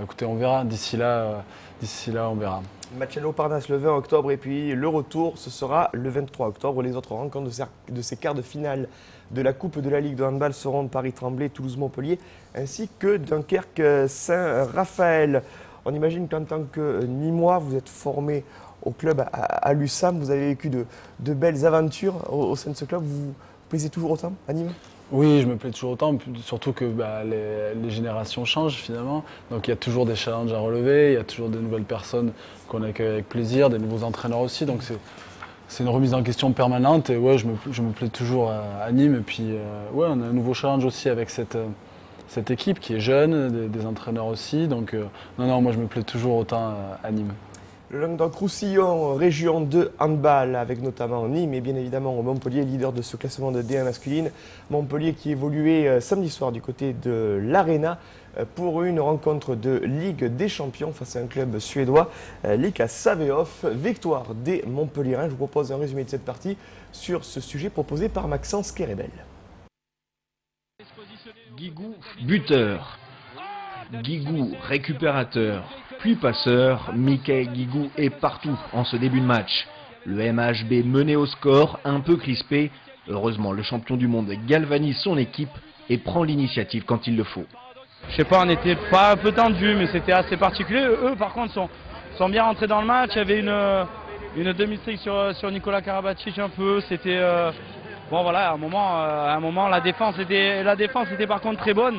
écoutez, on verra. D'ici là, on verra. Match à l'Eau-Parnasse le 20 octobre et puis le retour, ce sera le 23 octobre. Les autres rencontres de ces quarts de finale de la Coupe de la Ligue de handball seront Paris-Tremblay, Toulouse-Montpellier ainsi que Dunkerque-Saint-Raphaël. On imagine qu'en tant que Nîmois, vous êtes formé au club à l'USAM, vous avez vécu de belles aventures au sein de ce club. Vous plaisez toujours autant à Nîmes? Oui, je me plais toujours autant, surtout que les générations changent finalement. Donc il y a toujours des challenges à relever, il y a toujours des nouvelles personnes qu'on accueille avec plaisir, des nouveaux entraîneurs aussi. Donc c'est une remise en question permanente et ouais, je me plais toujours à Nîmes. Et puis ouais, on a un nouveau challenge aussi avec cette équipe qui est jeune, des entraîneurs aussi. Donc non, moi je me plais toujours autant à Nîmes. Le Languedoc-Roussillon, région de handball, avec notamment Nîmes et bien évidemment Montpellier, leader de ce classement de D1 masculine. Montpellier qui évoluait samedi soir du côté de l'Arena pour une rencontre de Ligue des Champions face à un club suédois, Lika Sävehof. Victoire des Montpelliérains. Je vous propose un résumé de cette partie sur ce sujet proposé par Maxence Kerebel. Guigou, buteur. Guigou, récupérateur. Puis passeur, Michael Guigou est partout en ce début de match. Le MHB mené au score, un peu crispé. Heureusement, le champion du monde galvanise son équipe et prend l'initiative quand il le faut. Je sais pas, on n'était pas un peu tendu, mais c'était assez particulier. Eux, par contre, sont bien rentrés dans le match. Il y avait une demi-trick sur Nicolas Karabatic un peu. C'était bon voilà, à un moment la défense était par contre très bonne.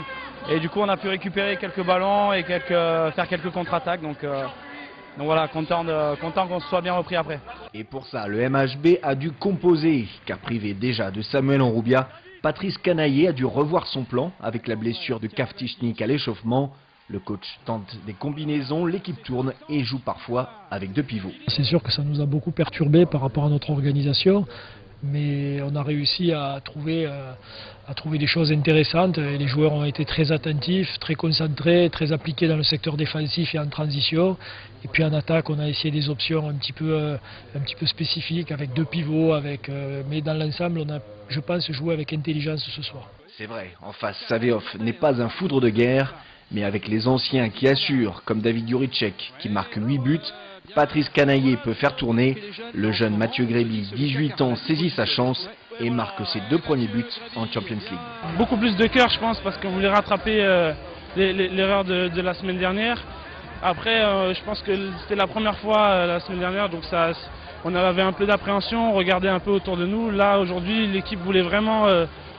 Et du coup, on a pu récupérer quelques ballons et faire quelques contre-attaques. Donc voilà, content qu'on se soit bien repris après. Et pour ça, le MHB a dû composer, car privé déjà de Samuel Enroubia, Patrice Canaillé a dû revoir son plan avec la blessure de Kavtichnik à l'échauffement. Le coach tente des combinaisons, l'équipe tourne et joue parfois avec 2 pivots. C'est sûr que ça nous a beaucoup perturbé par rapport à notre organisation. Mais on a réussi à trouver des choses intéressantes et les joueurs ont été très attentifs, très concentrés, très appliqués dans le secteur défensif et en transition. Et puis en attaque, on a essayé des options un petit peu spécifiques avec 2 pivots, mais dans l'ensemble, on a, je pense, joué avec intelligence ce soir. C'est vrai, en face, Sävehof n'est pas un foudre de guerre, mais avec les anciens qui assurent, comme David Juricek qui marque 8 buts, Patrice Canaillé peut faire tourner. Le jeune Mathieu Gréby, 18 ans, saisit sa chance et marque ses 2 premiers buts en Champions League. Beaucoup plus de cœur, je pense, parce qu'on voulait rattraper l'erreur de la semaine dernière. Après, je pense que c'était la première fois la semaine dernière, donc on avait un peu d'appréhension, on regardait un peu autour de nous. Là, aujourd'hui, l'équipe voulait vraiment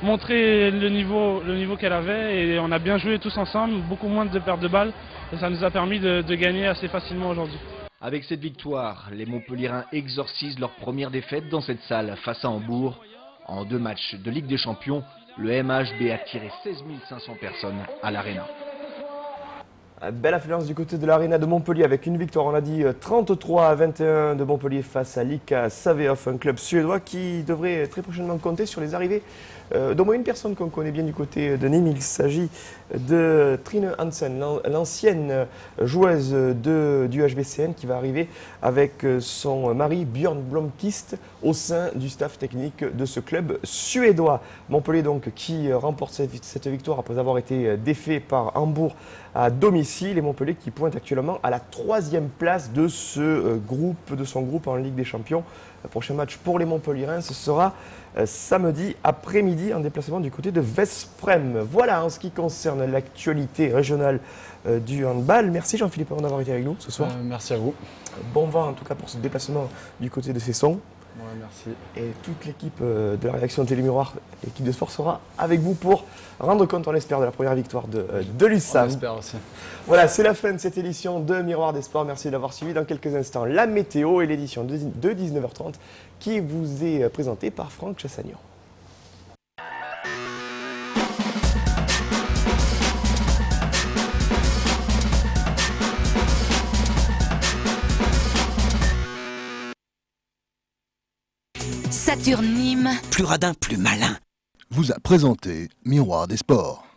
montrer le niveau qu'elle avait et on a bien joué tous ensemble, beaucoup moins de pertes de balles et ça nous a permis de gagner assez facilement aujourd'hui. Avec cette victoire, les Montpelliérains exorcisent leur première défaite dans cette salle face à Hambourg. En 2 matchs de Ligue des Champions, le MHB a tiré 16 500 personnes à l'Arena. Belle affluence du côté de l'Arena de Montpellier avec une victoire, on l'a dit, 33-21 de Montpellier face à Lika Sävehof, un club suédois qui devrait très prochainement compter sur les arrivées d'au moins une personne qu'on connaît bien du côté de Nîmes. Il s'agit de Trine Hansen, l'ancienne joueuse du HBCN qui va arriver avec son mari Björn Blomqvist au sein du staff technique de ce club suédois. Montpellier donc qui remporte cette victoire après avoir été défait par Hambourg à domicile et Montpellier qui pointe actuellement à la 3e place de son groupe en Ligue des Champions. Le prochain match pour les Montpelliérains, ce sera samedi après-midi en déplacement du côté de Vesprem. Voilà en ce qui concerne l'actualité régionale du handball. Merci Jean-Philippe d'avoir été avec nous ce soir. Merci à vous. Bon vent en tout cas pour ce déplacement du côté de Cesson. Ouais, merci. Et toute l'équipe de la rédaction de Télémiroir, l'équipe de sport sera avec vous pour rendre compte, on l'espère, de la première victoire de l'USAM. On l'espère aussi. Voilà, c'est la fin de cette édition de Miroir des Sports. Merci d'avoir suivi. Dans quelques instants, la météo et l'édition de 19h30 qui vous est présentée par Franck Chassagnon. Saturne Nîmes, plus radin, plus malin, vous a présenté Miroir des Sports.